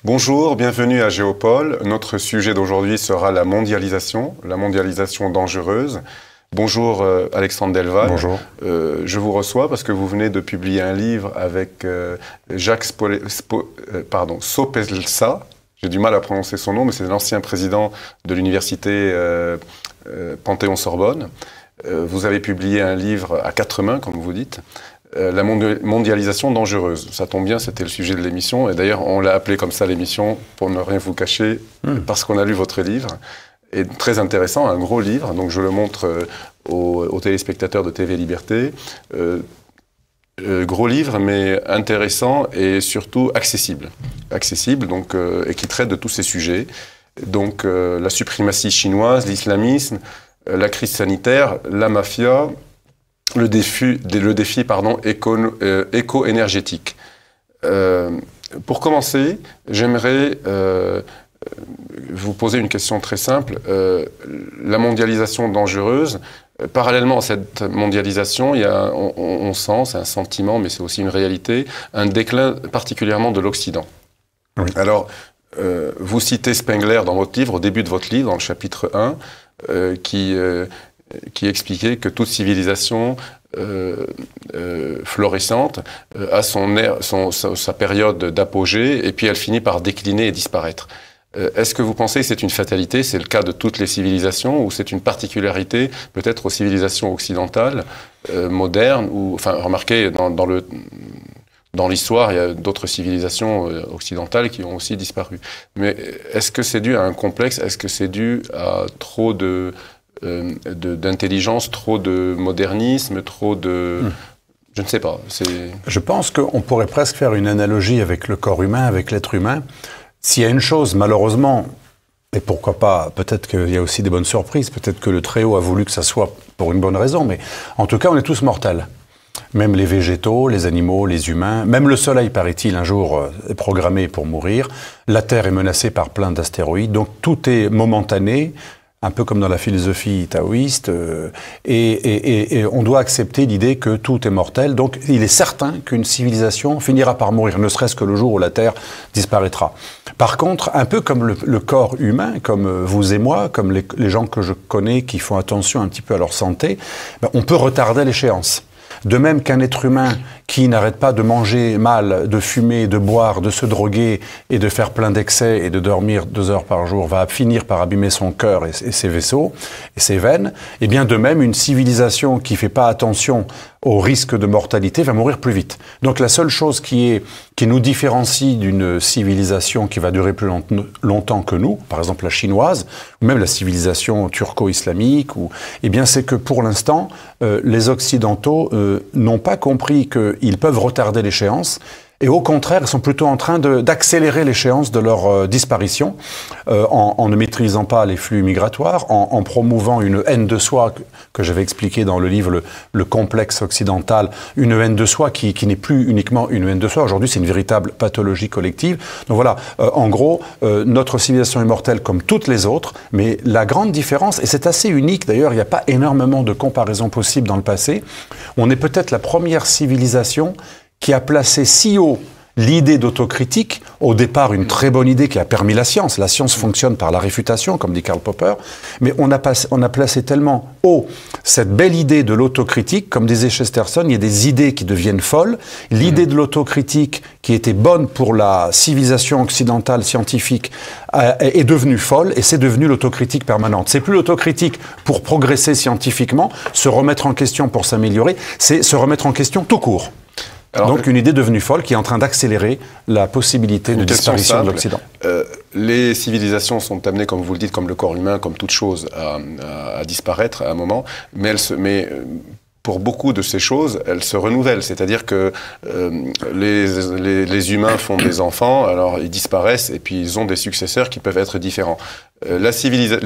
Bonjour, bienvenue à Géopole. Notre sujet d'aujourd'hui sera la mondialisation dangereuse. Bonjour Alexandre Delval. Bonjour. Je vous reçois parce que vous venez de publier un livre avec Jacques Sopelsa. J'ai du mal à prononcer son nom, mais c'est l'ancien président de l'université Panthéon-Sorbonne. Vous avez publié un livre à quatre mains, comme vous dites. La mondialisation dangereuse. Ça tombe bien, c'était le sujet de l'émission. Et d'ailleurs, on l'a appelé comme ça l'émission, pour ne rien vous cacher, parce qu'on a lu votre livre. Et très intéressant, un gros livre. Donc je le montre aux téléspectateurs de TV Liberté. Gros livre, mais intéressant et surtout accessible. Accessible, donc, et qui traite de tous ces sujets. Donc la suprématie chinoise, l'islamisme, la crise sanitaire, la mafia, le défi éco-énergétique. Pour commencer, j'aimerais vous poser une question très simple. La mondialisation dangereuse, parallèlement à cette mondialisation, il y a, on sent, c'est un sentiment, mais c'est aussi une réalité, un déclin particulièrement de l'Occident. Oui. Alors, vous citez Spengler dans votre livre, au début de votre livre, dans le chapitre 1, qui expliquait que toute civilisation florissante a sa période d'apogée et puis elle finit par décliner et disparaître. Est-ce que vous pensez que c'est une fatalité, c'est le cas de toutes les civilisations, ou c'est une particularité peut-être aux civilisations occidentales, modernes, ou enfin remarquez dans l'histoire, il y a d'autres civilisations occidentales qui ont aussi disparu. Mais est-ce que c'est dû à un complexe, est-ce que c'est dû à trop d'intelligence, trop de modernisme, trop de... Je ne sais pas. Je pense qu'on pourrait presque faire une analogie avec le corps humain, avec l'être humain. S'il y a une chose, malheureusement, et pourquoi pas, peut-être qu'il y a aussi des bonnes surprises, peut-être que le Très-Haut a voulu que ça soit pour une bonne raison, mais en tout cas, on est tous mortels. Même les végétaux, les animaux, les humains, même le Soleil, paraît-il, un jour est programmé pour mourir. La Terre est menacée par plein d'astéroïdes, donc tout est momentané, un peu comme dans la philosophie taoïste, et on doit accepter l'idée que tout est mortel. Donc il est certain qu'une civilisation finira par mourir, ne serait-ce que le jour où la Terre disparaîtra. Par contre, un peu comme le corps humain, comme vous et moi, comme les gens que je connais qui font attention un petit peu à leur santé, on peut retarder l'échéance. De même qu'un être humain qui n'arrête pas de manger mal, de fumer, de boire, de se droguer et de faire plein d'excès et de dormir 2 heures par jour va finir par abîmer son cœur et ses vaisseaux et ses veines, et bien de même une civilisation qui fait pas attention au risque de mortalité va mourir plus vite. Donc la seule chose qui nous différencie d'une civilisation qui va durer plus longtemps que nous, par exemple la chinoise, ou même la civilisation turco-islamique, eh bien c'est que pour l'instant, les Occidentaux n'ont pas compris qu'ils peuvent retarder l'échéance, et au contraire, ils sont plutôt en train d'accélérer l'échéance de leur disparition en ne maîtrisant pas les flux migratoires, en promouvant une haine de soi que j'avais expliqué dans le livre le complexe occidental, une haine de soi qui n'est plus uniquement une haine de soi. Aujourd'hui, c'est une véritable pathologie collective. Donc voilà, en gros, notre civilisation est mortelle comme toutes les autres, mais la grande différence, et c'est assez unique d'ailleurs, il n'y a pas énormément de comparaisons possibles dans le passé, on est peut-être la première civilisation qui a placé si haut l'idée d'autocritique, au départ une très bonne idée qui a permis la science. La science fonctionne par la réfutation, comme dit Karl Popper, mais on a placé tellement haut cette belle idée de l'autocritique, comme disait Chesterton, il y a des idées qui deviennent folles. L'idée de l'autocritique, qui était bonne pour la civilisation occidentale scientifique, est devenue folle, et c'est devenu l'autocritique permanente. C'est plus l'autocritique pour progresser scientifiquement, se remettre en question pour s'améliorer, c'est se remettre en question tout court. Alors, donc une idée devenue folle qui est en train d'accélérer la possibilité de disparition de l'Occident. Les civilisations sont amenées, comme vous le dites, comme le corps humain, comme toute chose, à disparaître à un moment, mais pour beaucoup de ces choses, elles se renouvellent. C'est-à-dire que les humains font des enfants, alors ils disparaissent, et puis ils ont des successeurs qui peuvent être différents. Les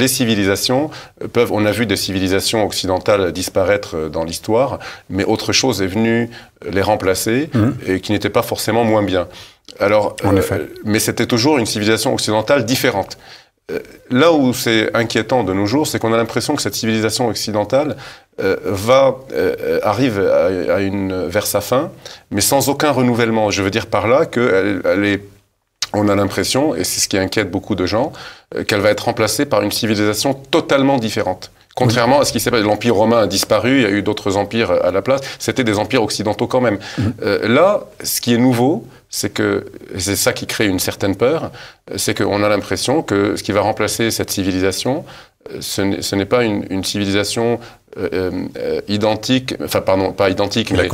civilisations peuvent, on a vu des civilisations occidentales disparaître dans l'histoire, mais autre chose est venue les remplacer, et qui n'était pas forcément moins bien. Alors, en effet. Mais c'était toujours une civilisation occidentale différente. Là où c'est inquiétant de nos jours, c'est qu'on a l'impression que cette civilisation occidentale arrive vers sa fin, mais sans aucun renouvellement. Je veux dire par là qu'elle est on a l'impression, et c'est ce qui inquiète beaucoup de gens, qu'elle va être remplacée par une civilisation totalement différente. Contrairement à ce qui s'est passé, l'Empire romain a disparu, il y a eu d'autres empires à la place, c'était des empires occidentaux quand même. Là, ce qui est nouveau, c'est que, c'est ça qui crée une certaine peur, c'est qu'on a l'impression que ce qui va remplacer cette civilisation, ce n'est pas une civilisation identique, enfin pardon, pas identique, mais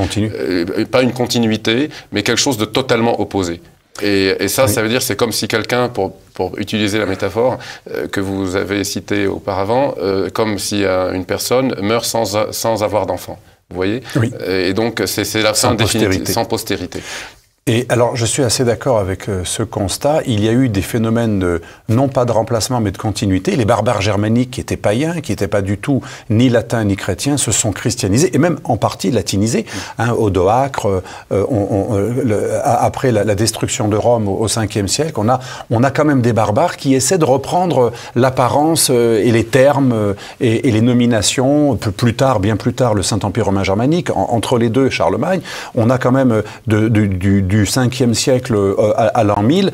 pas une continuité, mais quelque chose de totalement opposé. Et ça, ça veut dire, c'est comme si quelqu'un, pour utiliser la métaphore que vous avez citée auparavant, comme si une personne meurt sans avoir d'enfant. Vous voyez? Oui. Et donc, c'est la fin définitive, sans postérité. Et alors, je suis assez d'accord avec ce constat. Il y a eu des phénomènes non pas de remplacement, mais de continuité. Les barbares germaniques qui étaient païens, qui n'étaient pas du tout ni latins ni chrétiens, se sont christianisés et même en partie latinisés. Odoacre, après la destruction de Rome au 5e siècle, on a quand même des barbares qui essaient de reprendre l'apparence et les termes et les nominations. Plus tard, bien plus tard, le Saint-Empire romain germanique. Entre les deux, Charlemagne, on a quand même du 5e siècle à l'an 1000,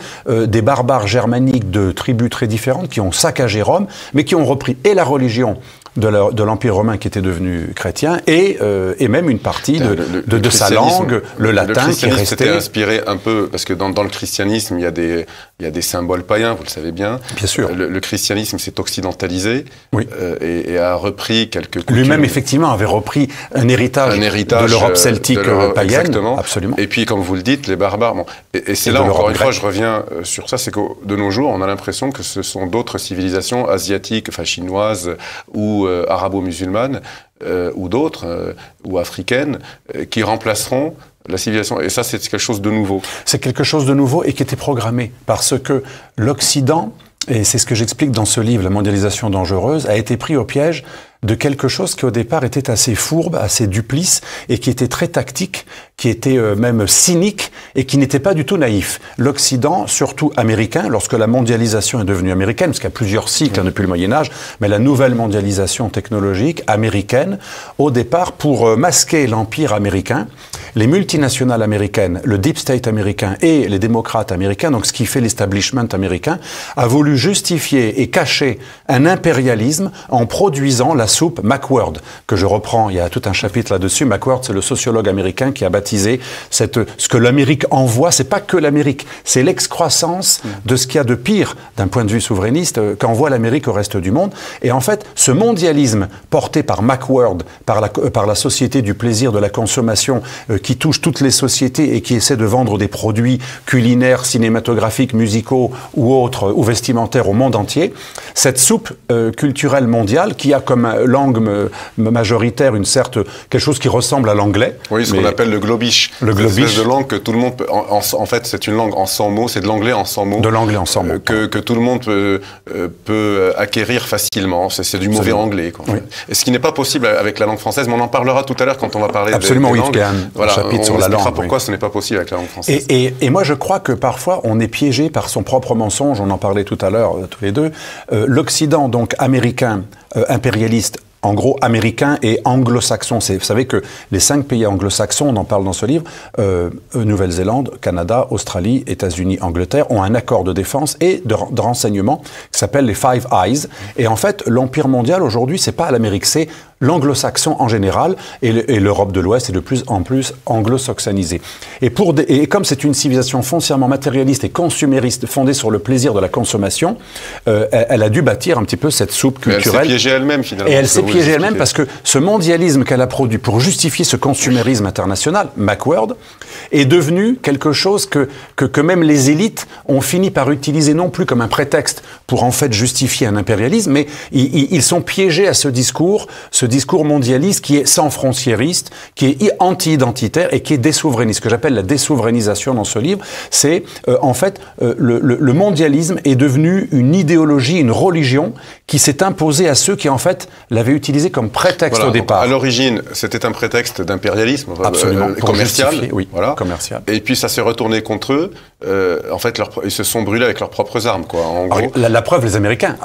des barbares germaniques de tribus très différentes qui ont saccagé Rome, mais qui ont repris et la religion de l'Empire romain qui était devenu chrétien et même une partie de sa langue, le latin, qui est resté... C'était inspiré un peu, parce que dans le christianisme, il y a des symboles païens, vous le savez bien. Bien sûr. Le christianisme s'est occidentalisé, oui. Et a repris quelques coutumes. Lui-même, effectivement, avait repris un héritage de l'Europe celtique païenne. Exactement. Absolument. Et puis, comme vous le dites, les barbares... Bon, et c'est là, encore une fois, je reviens sur ça, c'est que de nos jours, on a l'impression que ce sont d'autres civilisations asiatiques, enfin chinoises, ou arabo-musulmanes, ou d'autres, ou africaines, qui remplaceront la civilisation. Et ça, c'est quelque chose de nouveau. C'est quelque chose de nouveau et qui était programmé, parce que l'Occident, et c'est ce que j'explique dans ce livre, La mondialisation dangereuse, a été pris au piège de quelque chose qui au départ était assez fourbe, assez duplice, et qui était très tactique, qui était même cynique, et qui n'était pas du tout naïf. L'Occident, surtout américain, lorsque la mondialisation est devenue américaine, parce qu'il y a plusieurs cycles depuis le Moyen-Âge, mais la nouvelle mondialisation technologique américaine, au départ, pour masquer l'empire américain, les multinationales américaines, le deep state américain et les démocrates américains, donc ce qui fait l'establishment américain, a voulu justifier et cacher un impérialisme en produisant la soupe McWhird, que je reprends, il y a tout un chapitre là-dessus. McWhird, c'est le sociologue américain qui a baptisé ce que l'Amérique envoie, c'est pas que l'Amérique, c'est l'excroissance de ce qu'il y a de pire d'un point de vue souverainiste qu'envoie l'Amérique au reste du monde. Et en fait, ce mondialisme porté par McWhird, par la société du plaisir de la consommation, qui touche toutes les sociétés et qui essaie de vendre des produits culinaires, cinématographiques, musicaux ou autres, ou vestimentaires au monde entier, cette soupe culturelle mondiale qui a comme langue majoritaire quelque chose qui ressemble à l'anglais. Oui, ce qu'on appelle le globish. Le globish. C'est de langue que tout le monde peut, en fait, c'est une langue en 100 mots, c'est de l'anglais en 100 mots. De l'anglais en 100 mots. Que tout le monde peut acquérir facilement. C'est du mauvais anglais, quoi. Oui. Et ce qui n'est pas possible avec la langue française, mais on en parlera tout à l'heure quand on va parler Absolument, des oui, langues. Voilà, chapitre sur la langue. Pourquoi ce n'est pas possible avec la langue française. Et moi, je crois que parfois, on est piégé par son propre mensonge. On en parlait tout à l'heure, tous les deux. L'Occident, donc américain, impérialiste, en gros, américain et anglo-saxon. Vous savez que les 5 pays anglo-saxons, on en parle dans ce livre, Nouvelle-Zélande, Canada, Australie, États-Unis, Angleterre, ont un accord de défense et de renseignement qui s'appelle les Five Eyes. Et en fait, l'empire mondial, aujourd'hui, c'est pas l'Amérique, c'est l'anglo-saxon en général, et l'Europe de l'Ouest est de plus en plus anglo-saxonisée. Et comme c'est une civilisation foncièrement matérialiste et consumériste, fondée sur le plaisir de la consommation, elle a dû bâtir un petit peu cette soupe culturelle. Elle s'est piégée elle-même, finalement. Et elle s'est piégée elle-même parce que ce mondialisme qu'elle a produit pour justifier ce consumérisme international, McWhird, est devenu quelque chose que même les élites ont fini par utiliser non plus comme un prétexte pour en fait justifier un impérialisme, mais ils sont piégés à ce discours mondialiste qui est sans frontiériste, qui est anti-identitaire et qui est désouverainiste. Ce que j'appelle la désouverainisation dans ce livre, c'est en fait le mondialisme est devenu une idéologie, une religion qui s'est imposée à ceux qui en fait l'avaient utilisé comme prétexte au départ. À l'origine, c'était un prétexte d'impérialisme commercial. Oui, voilà. Commercial. Et puis ça s'est retourné contre eux. En fait, ils se sont brûlés avec leurs propres armes, quoi. En gros. La preuve, les Américains,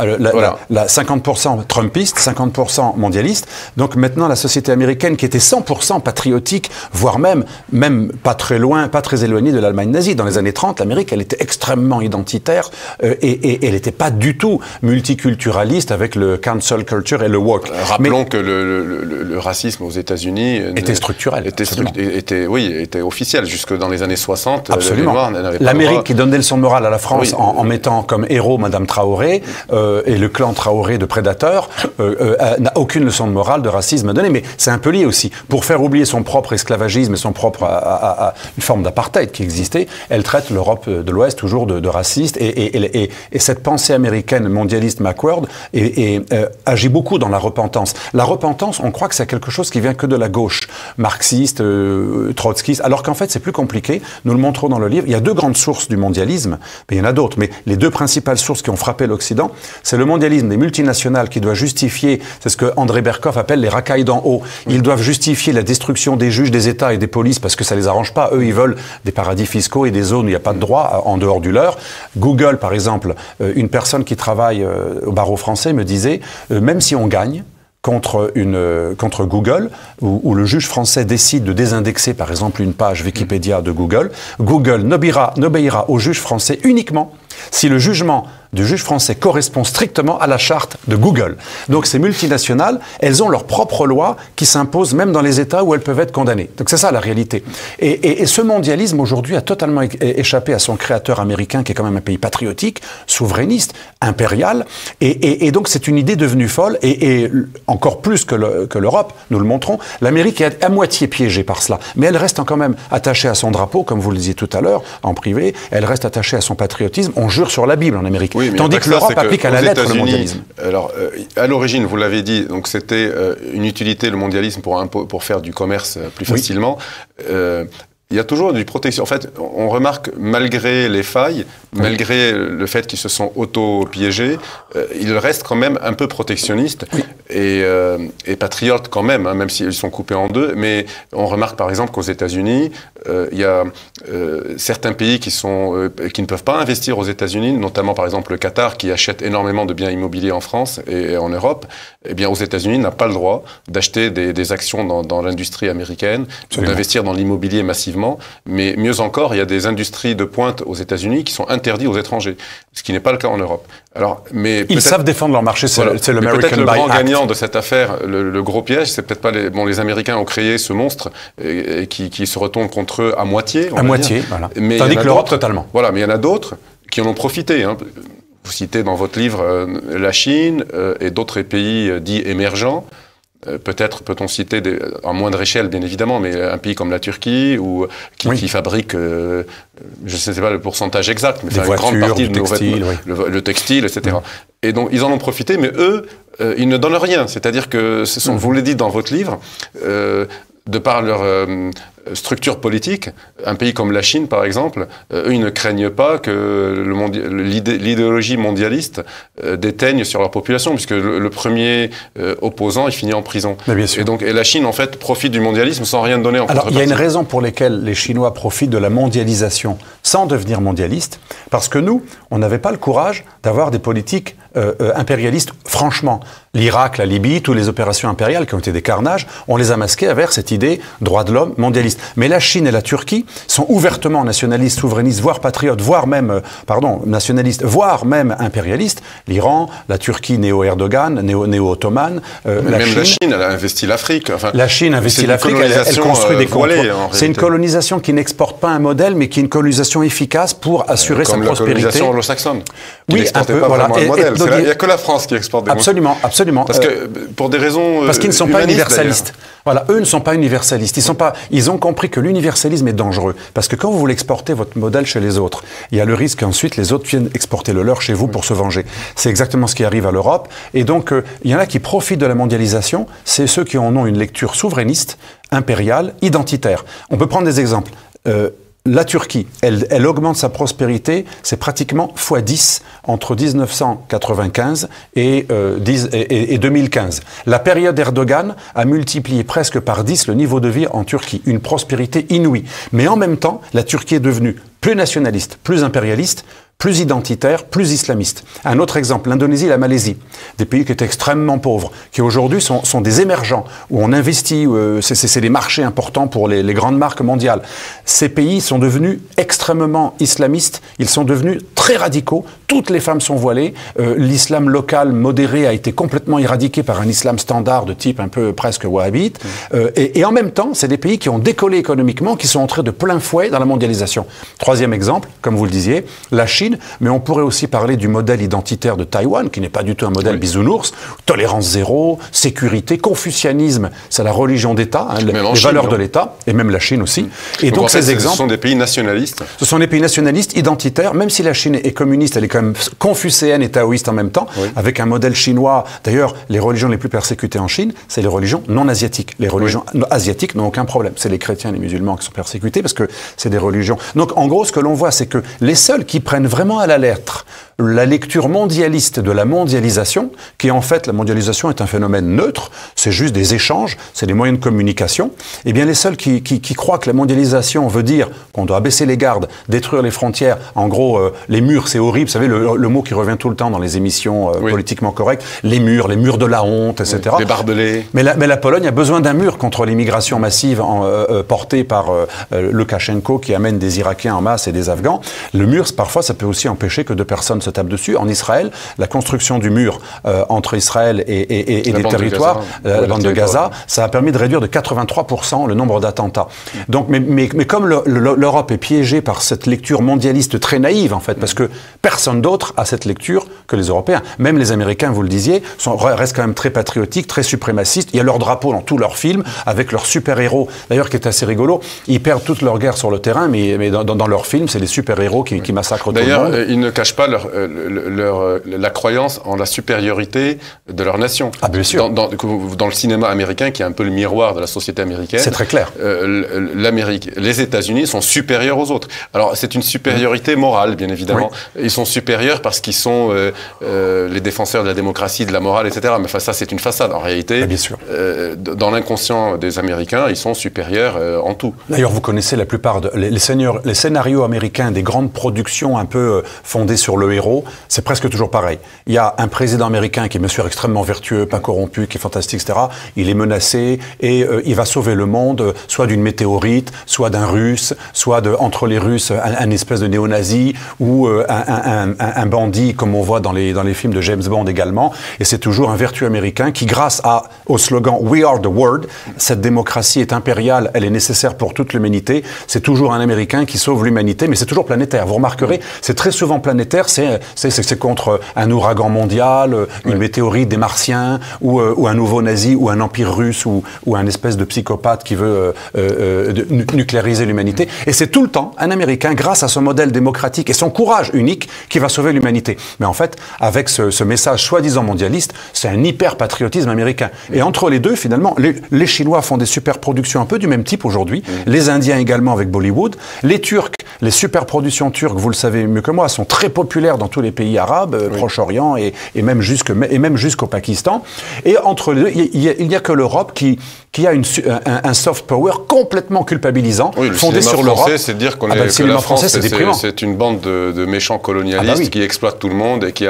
50% trumpiste, 50% mondialiste, Donc maintenant, la société américaine, qui était 100% patriotique, voire même pas très loin, pas très éloignée de l'Allemagne nazie. Dans les années 30, l'Amérique, elle était extrêmement identitaire et elle n'était pas du tout multiculturaliste avec le cancel culture et le woke. Rappelons que le racisme aux États-Unis était structurel. Était officiel jusque dans les années 60. Absolument. L'Amérique qui donne des leçons de morale à la France en mettant comme héros Madame Traoré et le clan Traoré de prédateurs n'a aucune leçon de morale, de racisme à donner. Mais c'est un peu lié aussi. Pour faire oublier son propre esclavagisme et son propre une forme d'apartheid qui existait, elle traite l'Europe de l'Ouest toujours de raciste et cette pensée américaine mondialiste McWord agit beaucoup dans la repentance. La repentance, on croit que c'est quelque chose qui vient que de la gauche, marxiste, trotskiste, alors qu'en fait c'est plus compliqué. Nous le montrons dans le livre. Il y a deux grandes sources du mondialisme, mais il y en a d'autres. Mais les deux principales sources qui ont frappé l'Occident, c'est le mondialisme des multinationales qui doit justifier, c'est ce que André Berkoff appelle les racailles d'en haut. Ils doivent justifier la destruction des juges, des États et des polices parce que ça les arrange pas. Eux, ils veulent des paradis fiscaux et des zones où il n'y a pas de droit en dehors du leur. Google, par exemple, une personne qui travaille au barreau français me disait, même si on gagne contre Google, où le juge français décide de désindexer, par exemple, une page Wikipédia de Google, Google n'obéira au juge français uniquement si le jugement du juge français correspond strictement à la charte de Google. Donc ces multinationales, elles ont leurs propres lois qui s'imposent même dans les États où elles peuvent être condamnées. Donc c'est ça la réalité. Et ce mondialisme aujourd'hui a totalement échappé à son créateur américain, qui est quand même un pays patriotique, souverainiste, impérial. Et donc c'est une idée devenue folle, et encore plus que l'Europe, nous le montrons. L'Amérique est à moitié piégée par cela. Mais elle reste quand même attachée à son drapeau, comme vous le disiez tout à l'heure, en privé. Elle reste attachée à son patriotisme. On jure sur la Bible en Amérique. Oui, tandis que l'Europe applique à la lettre le mondialisme. Alors, à l'origine, vous l'avez dit, donc c'était une utilité, le mondialisme, pour faire du commerce plus facilement. Il y a toujours du protection. En fait, on remarque, malgré les failles, malgré le fait qu'ils se sont auto-piégés, ils restent quand même un peu protectionnistes et patriotes quand même, hein, même s'ils sont coupés en deux. Mais on remarque par exemple qu'aux États-Unis, il y a certains pays qui ne peuvent pas investir aux États-Unis, notamment par exemple le Qatar, qui achète énormément de biens immobiliers en France et en Europe. Eh bien, aux États-Unis, n'a pas le droit d'acheter des actions dans l'industrie américaine, d'investir dans l'immobilier massivement. Mais mieux encore, il y a des industries de pointe aux États-Unis qui sont interdites aux étrangers, ce qui n'est pas le cas en Europe. Alors, mais ils savent défendre leur marché, c'est l'American Buy Act. Peut-être le grand gagnant de cette affaire, le gros piège, c'est peut-être pas les Américains ont créé ce monstre et qui se retourne contre eux à moitié. À moitié, voilà. Mais tandis que l'Europe, totalement. Voilà, mais il y en a d'autres qui en ont profité. Hein. Vous citez dans votre livre la Chine et d'autres pays dits émergents. Peut-être peut-on citer, à moindre échelle bien évidemment, mais un pays comme la Turquie qui fabrique, je ne sais pas le pourcentage exact, mais une grande partie de nos vêtements, le textile, etc. Et donc ils en ont profité, mais eux, ils ne donnent rien. C'est-à-dire que, vous le dites dans votre livre, de par leur structure politique, un pays comme la Chine, par exemple, eux, ils ne craignent pas que l'idéologie mondialiste déteigne sur leur population, puisque le premier opposant, il finit en prison. Bien sûr. Et la Chine, en fait, profite du mondialisme sans rien donner en contrepartie. Alors, il y a une raison pour laquelle les Chinois profitent de la mondialisation sans devenir mondialistes, parce que nous, on n'avait pas le courage d'avoir des politiques impérialistes, franchement. L'Irak, la Libye, toutes les opérations impériales qui ont été des carnages, on les a masquées avec cette idée droit de l'homme mondialiste. Mais la Chine et la Turquie sont ouvertement nationalistes, souverainistes, voire patriotes, voire même, nationalistes, voire même impérialistes. L'Iran, la Turquie néo-Erdogan, néo-ottomane. La Chine, elle a investi l'Afrique. Enfin, la Chine investit l'Afrique, elle construit des contrôles. C'est une colonisation qui n'exporte pas un modèle, mais qui est une colonisation efficace pour assurer sa prospérité. Comme la colonisation anglo-saxonne. Oui, un peu, voilà. Un modèle. Il n'y a que la France qui exporte des Absolument, absolument. Parce que, pour des raisons parce qu'ils ne sont pas universalistes. Voilà, eux ne sont pas universalistes. Ils ont compris que l'universalisme est dangereux. Parce que quand vous voulez exporter votre modèle chez les autres, il y a le risque qu'ensuite les autres viennent exporter le leur chez vous pour se venger. C'est exactement ce qui arrive à l'Europe. Et donc, il y en a qui profitent de la mondialisation. C'est ceux qui en ont une lecture souverainiste, impériale, identitaire. On peut prendre des exemples. La Turquie, elle augmente sa prospérité, c'est pratiquement x10 entre 1995 et 2015. La période Erdogan a multiplié presque par 10 le niveau de vie en Turquie, une prospérité inouïe. Mais en même temps, la Turquie est devenue plus nationaliste, plus impérialiste, plus identitaires, plus islamistes. Un autre exemple, l'Indonésie et la Malaisie, des pays qui étaient extrêmement pauvres, qui aujourd'hui sont des émergents, où on investit, c'est des marchés importants pour les grandes marques mondiales. Ces pays sont devenus extrêmement islamistes, ils sont devenus très radicaux, toutes les femmes sont voilées, l'islam local modéré a été complètement éradiqué par un islam standard de type un peu presque wahhabite, et en même temps, c'est des pays qui ont décollé économiquement, qui sont entrés de plein fouet dans la mondialisation. Troisième exemple, comme vous le disiez, la Chine, mais on pourrait aussi parler du modèle identitaire de Taïwan, qui n'est pas du tout un modèle bisounours, tolérance zéro, sécurité, confucianisme, c'est la religion d'État, hein, les valeurs de l'État, et même la Chine aussi. Et donc en fait, ces exemples... Ce sont des pays nationalistes. Ce sont des pays nationalistes, identitaires, même si la Chine est communiste, elle est quand même confucéenne et taoïste en même temps, avec un modèle chinois. D'ailleurs, les religions les plus persécutées en Chine, c'est les religions non asiatiques. Les religions asiatiques n'ont aucun problème. C'est les chrétiens et les musulmans qui sont persécutés parce que c'est des religions. Donc, en gros, ce que l'on voit, c'est que les seuls qui prennent vraiment à la lettre la lecture mondialiste de la mondialisation, qui en fait, la mondialisation est un phénomène neutre, c'est juste des échanges, c'est des moyens de communication, eh bien les seuls qui croient que la mondialisation veut dire qu'on doit baisser les gardes, détruire les frontières, en gros, les murs, c'est horrible, vous savez, le mot qui revient tout le temps dans les émissions politiquement correctes, les murs de la honte, etc. Les barbelés. Mais la Pologne a besoin d'un mur contre l'immigration massive portée par Loukachenko qui amène des Irakiens en masse et des Afghans. Le mur, parfois, ça peut aussi empêcher que deux personnes se tapent dessus. En Israël, la construction du mur entre Israël et des territoires, la bande de Gaza, ça a permis de réduire de 83% le nombre d'attentats. Donc, mais comme l'Europe est piégée par cette lecture mondialiste très naïve, en fait, parce que personne d'autre a cette lecture que les Européens. Même les Américains, vous le disiez, restent quand même très patriotiques, très suprémacistes. Il y a leur drapeau dans tous leurs films, avec leurs super-héros, d'ailleurs, qui est assez rigolo. Ils perdent toute leur guerre sur le terrain, mais dans leurs films, c'est les super-héros qui massacrent tout le monde. D'ailleurs, ils ne cachent pas la croyance en la supériorité de leur nation. Ah, bien sûr. Dans le cinéma américain, qui est un peu le miroir de la société américaine. C'est très clair. Les États-Unis sont supérieurs aux autres. Alors, c'est une supériorité morale, bien évidemment. Oui. Ils sont supérieurs parce qu'ils sont les défenseurs de la démocratie, de la morale, etc. Mais enfin, ça, c'est une façade. En réalité, bien sûr. Dans l'inconscient des Américains, ils sont supérieurs en tout. D'ailleurs, vous connaissez la plupart les scénarios américains des grandes productions un peu fondées sur le héros, c'est presque toujours pareil. Il y a un président américain qui est monsieur extrêmement vertueux, pas corrompu, qui est fantastique, etc. Il est menacé et il va sauver le monde, soit d'une météorite, soit d'un Russe, soit entre les Russes, un espèce de néo-nazi ou un bandit, comme on voit dans les films de James Bond également. Et c'est toujours un vertueux américain qui, grâce au slogan « We are the world », cette démocratie est impériale, elle est nécessaire pour toute l'humanité. C'est toujours un Américain qui sauve l'humanité, mais c'est toujours planétaire. Vous remarquerez, c'est très souvent planétaire, c'est contre un ouragan mondial, une météorite des Martiens, ou un nouveau nazi, ou un empire russe, ou un espèce de psychopathe qui veut nucléariser l'humanité. Et c'est tout le temps un Américain, grâce à son modèle démocratique et son courage unique, qui va sauver l'humanité. Mais en fait, avec ce message soi-disant mondialiste, c'est un hyper-patriotisme américain. Et entre les deux, finalement, les Chinois font des super-productions un peu du même type aujourd'hui, les Indiens également avec Bollywood, les Turcs, les super-productions turques, vous le savez mieux que moi, sont très populaires dans tous les pays arabes, Proche-Orient et même jusqu'au Pakistan. Et entre les deux, il n'y a que l'Europe qui a un soft power complètement culpabilisant, fondé sur l'Europe. C'est dire qu'on le cinéma français, c'est déprimant. C'est une bande de méchants colonialistes qui exploitent tout le monde et qui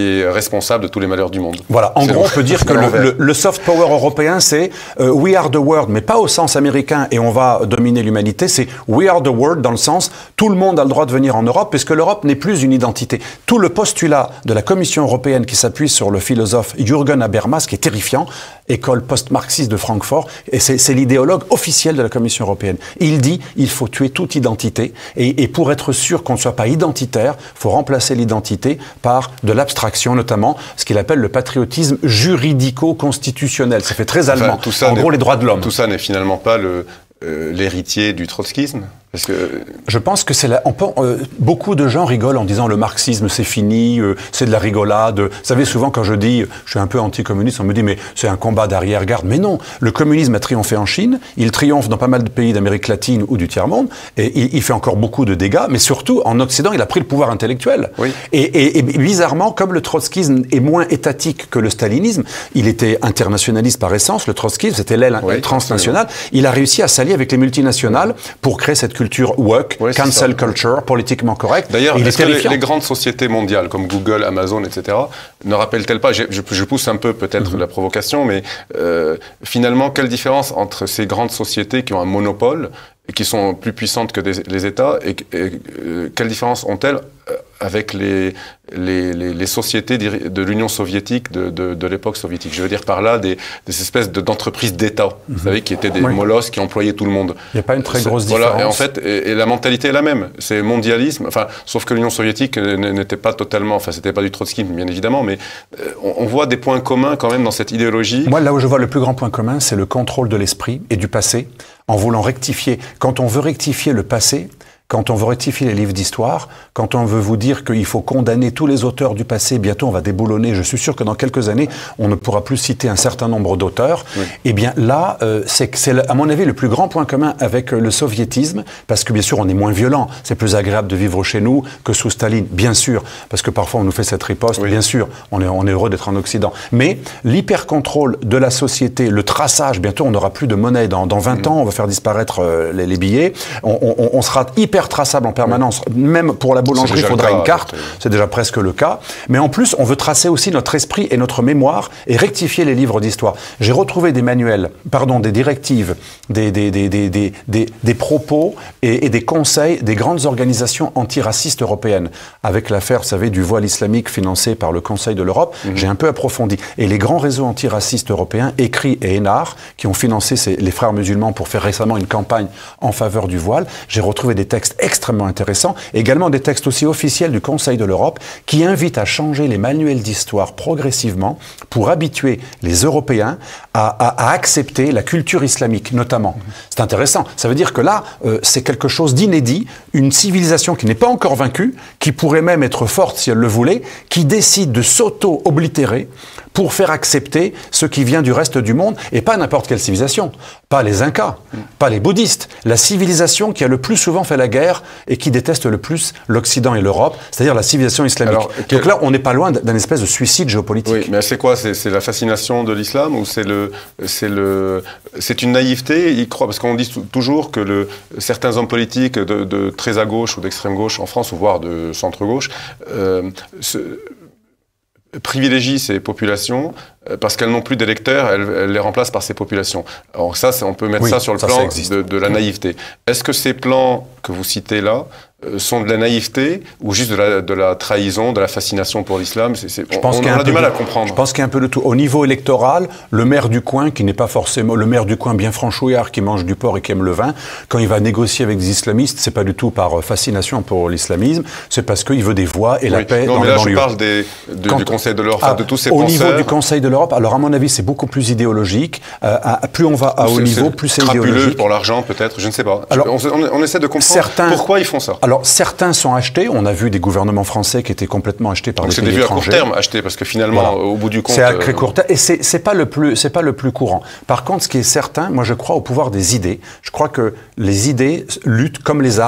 est responsable de tous les malheurs du monde. Voilà, en gros, on peut dire que le soft power européen, c'est we are the world, mais pas au sens américain et on va dominer l'humanité, c'est we are the world dans le sens tout le monde a le droit de venir en Europe, puisque l'Europe n'est plus une identité. Tout le postulat de la Commission européenne qui s'appuie sur le philosophe Jürgen Habermas, qui est terrifiant, école post-marxiste de Francfort, et c'est l'idéologue officiel de la Commission européenne. Il dit il faut tuer toute identité, et pour être sûr qu'on ne soit pas identitaire, il faut remplacer l'identité par de l'abstraction, notamment ce qu'il appelle le patriotisme juridico-constitutionnel. Ça fait très allemand. En gros, les droits de l'homme. Tout ça n'est finalement pas l'héritier du trotskisme. Parce que... Je pense que beaucoup de gens rigolent en disant le marxisme c'est fini, c'est de la rigolade. Vous savez, souvent quand je dis je suis un peu anticommuniste, on me dit mais c'est un combat d'arrière-garde. Mais non, le communisme a triomphé en Chine, il triomphe dans pas mal de pays d'Amérique latine ou du tiers-monde, et il fait encore beaucoup de dégâts, mais surtout en Occident, il a pris le pouvoir intellectuel. Oui. Et bizarrement, comme le trotskisme est moins étatique que le stalinisme, il était internationaliste par essence, le trotskisme, c'était l'aile transnationale, il a réussi à s'allier avec les multinationales pour créer cette culture woke, cancel culture, politiquement correct. D'ailleurs, est-ce que les grandes sociétés mondiales comme Google, Amazon, etc., ne rappellent-elles pas, je pousse un peu peut-être la provocation, mais finalement, quelle différence entre ces grandes sociétés qui ont un monopole et qui sont plus puissantes que les États, et quelle différence ont-elles avec les sociétés de l'Union soviétique de l'époque soviétique? Je veux dire par là des espèces d'entreprises d'État, vous savez, qui étaient des molosses qui employaient tout le monde. Il n'y a pas une très grosse différence. Voilà, et en fait, et la mentalité est la même. C'est mondialisme, enfin, sauf que l'Union soviétique n'était pas totalement, enfin, c'était pas du trotskisme, bien évidemment, mais on voit des points communs quand même dans cette idéologie. Moi, là où je vois le plus grand point commun, c'est le contrôle de l'esprit et du passé, en voulant rectifier. Quand on veut rectifier le passé, quand on veut rectifier les livres d'histoire, quand on veut vous dire qu'il faut condamner tous les auteurs du passé, bientôt on va déboulonner, je suis sûr que dans quelques années, on ne pourra plus citer un certain nombre d'auteurs, eh bien là, c'est à mon avis le plus grand point commun avec le soviétisme, parce que bien sûr on est moins violent, c'est plus agréable de vivre chez nous que sous Staline, bien sûr, parce que parfois on nous fait cette riposte, bien sûr, on est heureux d'être en Occident, mais l'hyper-contrôle de la société, le traçage, bientôt on n'aura plus de monnaie, dans 20 ans on va faire disparaître les billets, on sera hyper traçable en permanence, même pour la boulangerie, il faudra une carte, c'est déjà presque le cas, mais en plus, on veut tracer aussi notre esprit et notre mémoire et rectifier les livres d'histoire. J'ai retrouvé des manuels, des directives, des propos et des conseils des grandes organisations antiracistes européennes. Avec l'affaire, vous savez, du voile islamique financé par le Conseil de l'Europe, j'ai un peu approfondi. Et les grands réseaux antiracistes européens, ECRI et ENAR, qui ont financé les frères musulmans pour faire récemment une campagne en faveur du voile, j'ai retrouvé des textes extrêmement intéressants, également des textes aussi officiels du Conseil de l'Europe qui invitent à changer les manuels d'histoire progressivement pour habituer les Européens à accepter la culture islamique, notamment. C'est intéressant. Ça veut dire que là, c'est quelque chose d'inédit, une civilisation qui n'est pas encore vaincue, qui pourrait même être forte si elle le voulait, qui décide de s'auto-oblitérer pour faire accepter ce qui vient du reste du monde, et pas n'importe quelle civilisation, pas les Incas, pas les bouddhistes, la civilisation qui a le plus souvent fait la guerre et qui déteste le plus l'Occident et l'Europe, c'est-à-dire la civilisation islamique. Alors, donc là, on n'est pas loin d'un espèce de suicide géopolitique. Oui, mais c'est quoi? C'est la fascination de l'islam ou c'est une naïveté? Ils croient, parce qu'on dit toujours que certains hommes politiques de très à gauche ou d'extrême gauche en France, ou voire de centre-gauche, privilégient ces populations parce qu'elles n'ont plus d'électeurs, elles les remplacent par ces populations. Alors ça, on peut mettre ça sur le plan de la naïveté. Est-ce que ces plans que vous citez là sont de la naïveté ou juste de la trahison, de la fascination pour l'islam? On a du mal à comprendre. Je pense qu'il y a un peu de tout. Au niveau électoral, le maire du coin, qui n'est pas forcément le maire du coin bien franchouillard, qui mange du porc et qui aime le vin, quand il va négocier avec des islamistes, c'est pas du tout par fascination pour l'islamisme, c'est parce qu'il veut des voix et la paix dans les banlieues. Non, mais là, je parle du Conseil de l'Europe, de tous ces penseurs. Au niveau du Conseil de l'Europe, alors à mon avis, c'est beaucoup plus idéologique. Plus on va à haut niveau, plus c'est idéologique. Pour l'argent, peut-être, je ne sais pas. Alors, on essaie de comprendre pourquoi ils font ça. Alors, certains sont achetés. On a vu des gouvernements français qui étaient complètement achetés par les pays étrangers. C'est des vues à court terme achetés, parce que finalement, au bout du compte... C'est à très court terme. Et c'est pas le plus courant. Par contre, ce qui est certain, moi je crois au pouvoir des idées. Je crois que les idées luttent comme les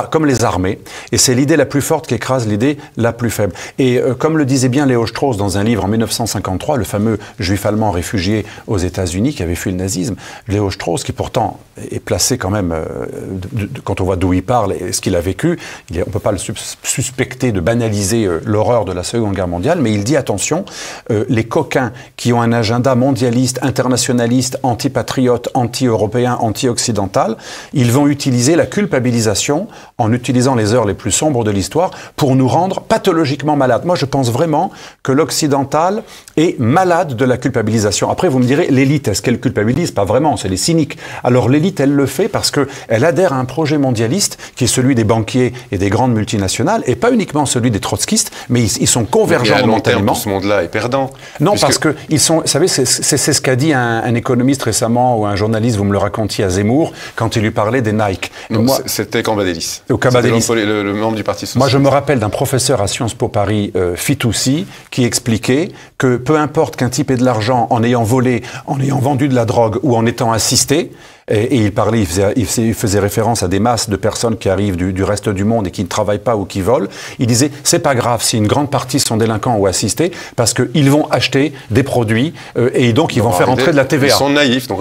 armées. Et c'est l'idée la plus forte qui écrase l'idée la plus faible. Et comme le disait bien Léo Strauss dans un livre en 1953, le fameux juif allemand réfugié aux États-Unis qui avait fui le nazisme, Léo Strauss, qui pourtant est placé quand même, quand on voit d'où il parle et ce qu'il a vécu, on ne peut pas le suspecter de banaliser l'horreur de la Seconde Guerre mondiale, mais il dit attention, les coquins qui ont un agenda mondialiste, internationaliste, anti-patriote, anti-européen, anti-occidental, ils vont utiliser la culpabilisation en utilisant les heures les plus sombres de l'histoire pour nous rendre pathologiquement malades. Moi, je pense vraiment que l'occidental est malade de la culpabilisation. Après, vous me direz, l'élite, est-ce qu'elle culpabilise? Pas vraiment, c'est les cyniques. Alors l'élite, elle le fait parce qu'elle adhère à un projet mondialiste qui est celui des banquiers et des grandes multinationales, et pas uniquement celui des trotskistes, mais ils sont convergents mentalement. Tout ce monde-là est perdant. Non, parce que ils sont, vous savez, c'est ce qu'a dit un économiste récemment, ou un journaliste, vous me le racontiez, à Zemmour, quand il lui parlait des Nike. C'était Cambadélis. Le membre du Parti socialiste. Moi, je me rappelle d'un professeur à Sciences Po Paris, Fitoussi, qui expliquait que peu importe qu'un type ait de l'argent en ayant volé, en ayant vendu de la drogue ou en étant assisté, et il faisait référence à des masses de personnes qui arrivent du reste du monde et qui ne travaillent pas ou qui volent. Il disait, c'est pas grave si une grande partie sont délinquants ou assistés, parce qu'ils vont acheter des produits et donc ils vont faire entrer de la TVA. Ils sont naïfs, donc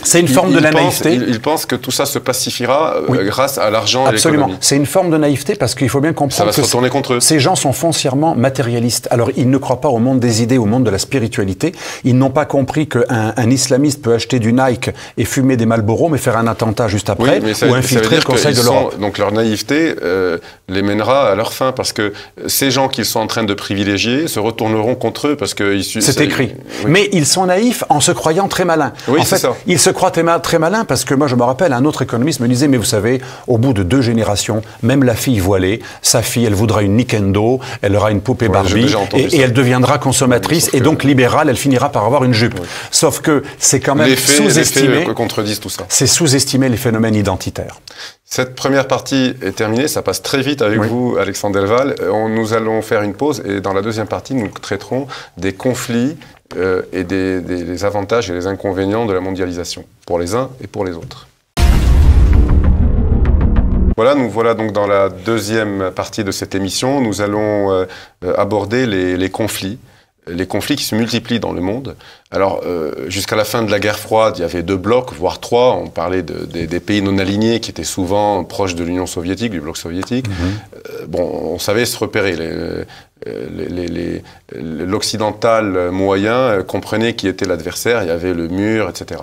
C'est une forme de la naïveté. Il pense que tout ça se pacifiera grâce à l'argent et Absolument. l'économie. C'est une forme de naïveté parce qu'il faut bien comprendre ça va se retourner contre eux. Ces gens sont foncièrement matérialistes. Alors, ils ne croient pas au monde des idées, au monde de la spiritualité. Ils n'ont pas compris qu'un islamiste peut acheter du Nike et fumer des Marlboro, mais faire un attentat juste après, ou infiltrer le Conseil de l'Europe. Donc leur naïveté les mènera à leur fin, parce que ces gens qu'ils sont en train de privilégier se retourneront contre eux, parce que... C'est écrit. Mais ils sont naïfs en se croyant très malins. Oui, en fait, ça. Ils se croient très malins parce que moi, je me rappelle, un autre économiste me disait, mais vous savez, au bout de 2 générations, même la fille voilée, sa fille, elle voudra une Nintendo, elle aura une poupée Barbie, et elle deviendra consommatrice, et donc libérale, elle finira par avoir une jupe. Sauf que c'est quand même sous-estimé. Les faits contredisent tout ça. C'est sous-estimer les phénomènes identitaires. Cette première partie est terminée, ça passe très vite avec vous, Alexandre Delval. Nous allons faire une pause, et dans la deuxième partie, nous traiterons des conflits et des avantages et les inconvénients de la mondialisation, pour les uns et pour les autres. Voilà, nous voilà donc dans la deuxième partie de cette émission. Nous allons aborder les conflits qui se multiplient dans le monde. Alors, jusqu'à la fin de la guerre froide, il y avait 2 blocs, voire 3. On parlait des pays non alignés qui étaient souvent proches de l'Union soviétique, du bloc soviétique. On savait se repérer. L'occidental moyen comprenait qui était l'adversaire, il y avait le mur, etc.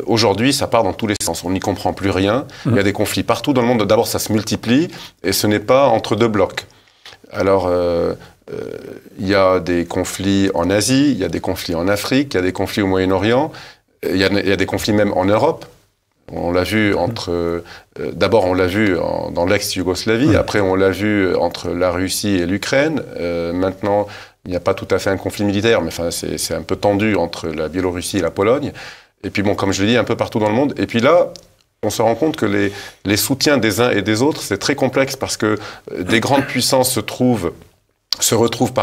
Aujourd'hui, ça part dans tous les sens, on n'y comprend plus rien. Il y a des conflits partout dans le monde. D'abord, ça se multiplie, et ce n'est pas entre 2 blocs. Alors, il y a des conflits en Asie, il y a des conflits en Afrique, il y a des conflits au Moyen-Orient, il y a des conflits même en Europe. On l'a vu d'abord on l'a vu dans l'ex-Yougoslavie, après on l'a vu entre la Russie et l'Ukraine. Maintenant, il n'y a pas tout à fait un conflit militaire, mais enfin c'est un peu tendu entre la Biélorussie et la Pologne. Et puis bon, comme je l'ai dit, un peu partout dans le monde. Et puis là, on se rend compte que les soutiens des uns et des autres, c'est très complexe, parce que des grandes puissances se retrouvent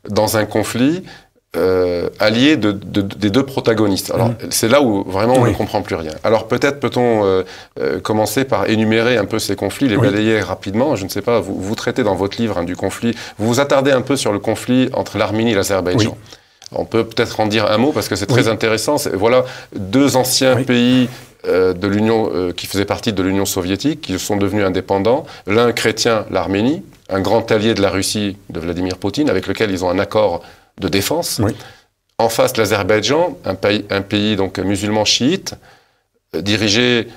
dans un conflit alliés des 2 protagonistes. Alors, c'est là où vraiment on ne comprend plus rien. Alors, peut-être peut-on commencer par énumérer un peu ces conflits, les balayer rapidement. Je ne sais pas, vous traitez dans votre livre du conflit, vous vous attardez un peu sur le conflit entre l'Arménie et l'Azerbaïdjan. On peut peut-être en dire un mot, parce que c'est très intéressant. Voilà 2 anciens pays de l'Union, qui faisaient partie de l'Union soviétique, qui sont devenus indépendants. L'un chrétien, l'Arménie, un grand allié de la Russie, de Vladimir Poutine, avec lequel ils ont un accord de défense. En face, l'Azerbaïdjan, un pays donc musulman chiite, dirigé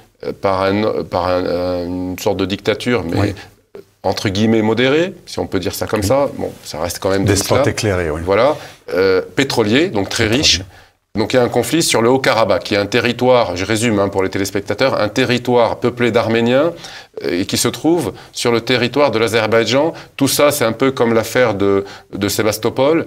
par une sorte de dictature, mais entre guillemets modérée, si on peut dire ça comme ça. Bon, ça reste quand même de l'islam. Despote éclairé, Voilà, pétrolier, donc très riche. Donc il y a un conflit sur le Haut-Karabakh, qui est un territoire, je résume pour les téléspectateurs, un territoire peuplé d'Arméniens et qui se trouve sur le territoire de l'Azerbaïdjan. Tout ça, c'est un peu comme l'affaire de Sébastopol.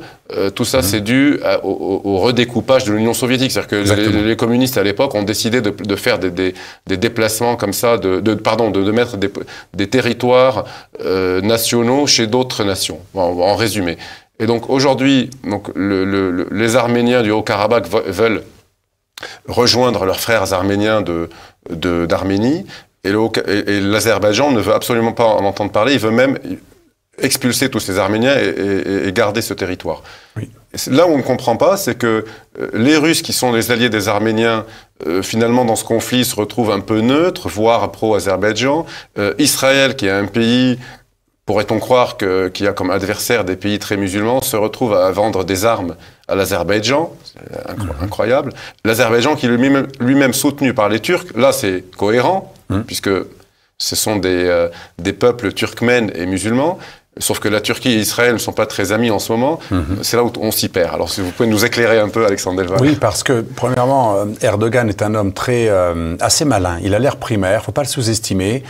Tout ça, c'est dû au redécoupage de l'Union soviétique. C'est-à-dire que les communistes, à l'époque, ont décidé de faire des déplacements comme ça, de mettre des territoires nationaux chez d'autres nations, en résumé. Et donc aujourd'hui, les Arméniens du Haut-Karabakh veulent rejoindre leurs frères arméniens d'Arménie, et l'Azerbaïdjan ne veut absolument pas en entendre parler, il veut même expulser tous ces Arméniens et garder ce territoire. Là où on ne comprend pas, c'est que les Russes, qui sont les alliés des Arméniens, finalement dans ce conflit se retrouvent un peu neutres, voire pro-Azerbaïdjan. Israël, qui est un pays... pourrait-on croire qu'il y a comme adversaire des pays très musulmans, se retrouve à vendre des armes à l'Azerbaïdjan, c'est incroyable. L'Azerbaïdjan qui est lui-même soutenu par les Turcs, là c'est cohérent, puisque ce sont des peuples turkmènes et musulmans, sauf que la Turquie et Israël ne sont pas très amis en ce moment. C'est là où on s'y perd. Alors si vous pouvez nous éclairer un peu, Alexandre Delval. Oui, parce que premièrement, Erdogan est un homme assez malin, il a l'air primaire, il ne faut pas le sous-estimer.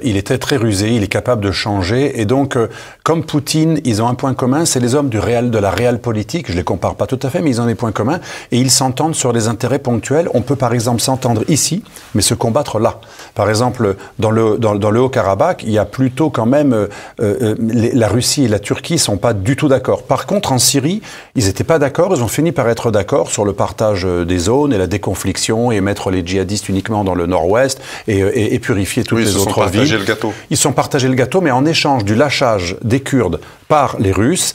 Il était très rusé, il est capable de changer. Et donc, comme Poutine, ils ont un point commun, c'est les hommes de la réelle politique. Je les compare pas tout à fait, mais ils ont des points communs. Et ils s'entendent sur des intérêts ponctuels. On peut par exemple s'entendre ici, mais se combattre là. Par exemple, dans le Haut-Karabakh, il y a plutôt quand même... la Russie et la Turquie sont pas du tout d'accord. Par contre, en Syrie, ils n'étaient pas d'accord. Ils ont fini par être d'accord sur le partage des zones et la déconfliction et mettre les djihadistes uniquement dans le nord-ouest et purifier toutes les autres leur vie. Le gâteau. Ils sont partagés le gâteau, mais en échange du lâchage des Kurdes par les Russes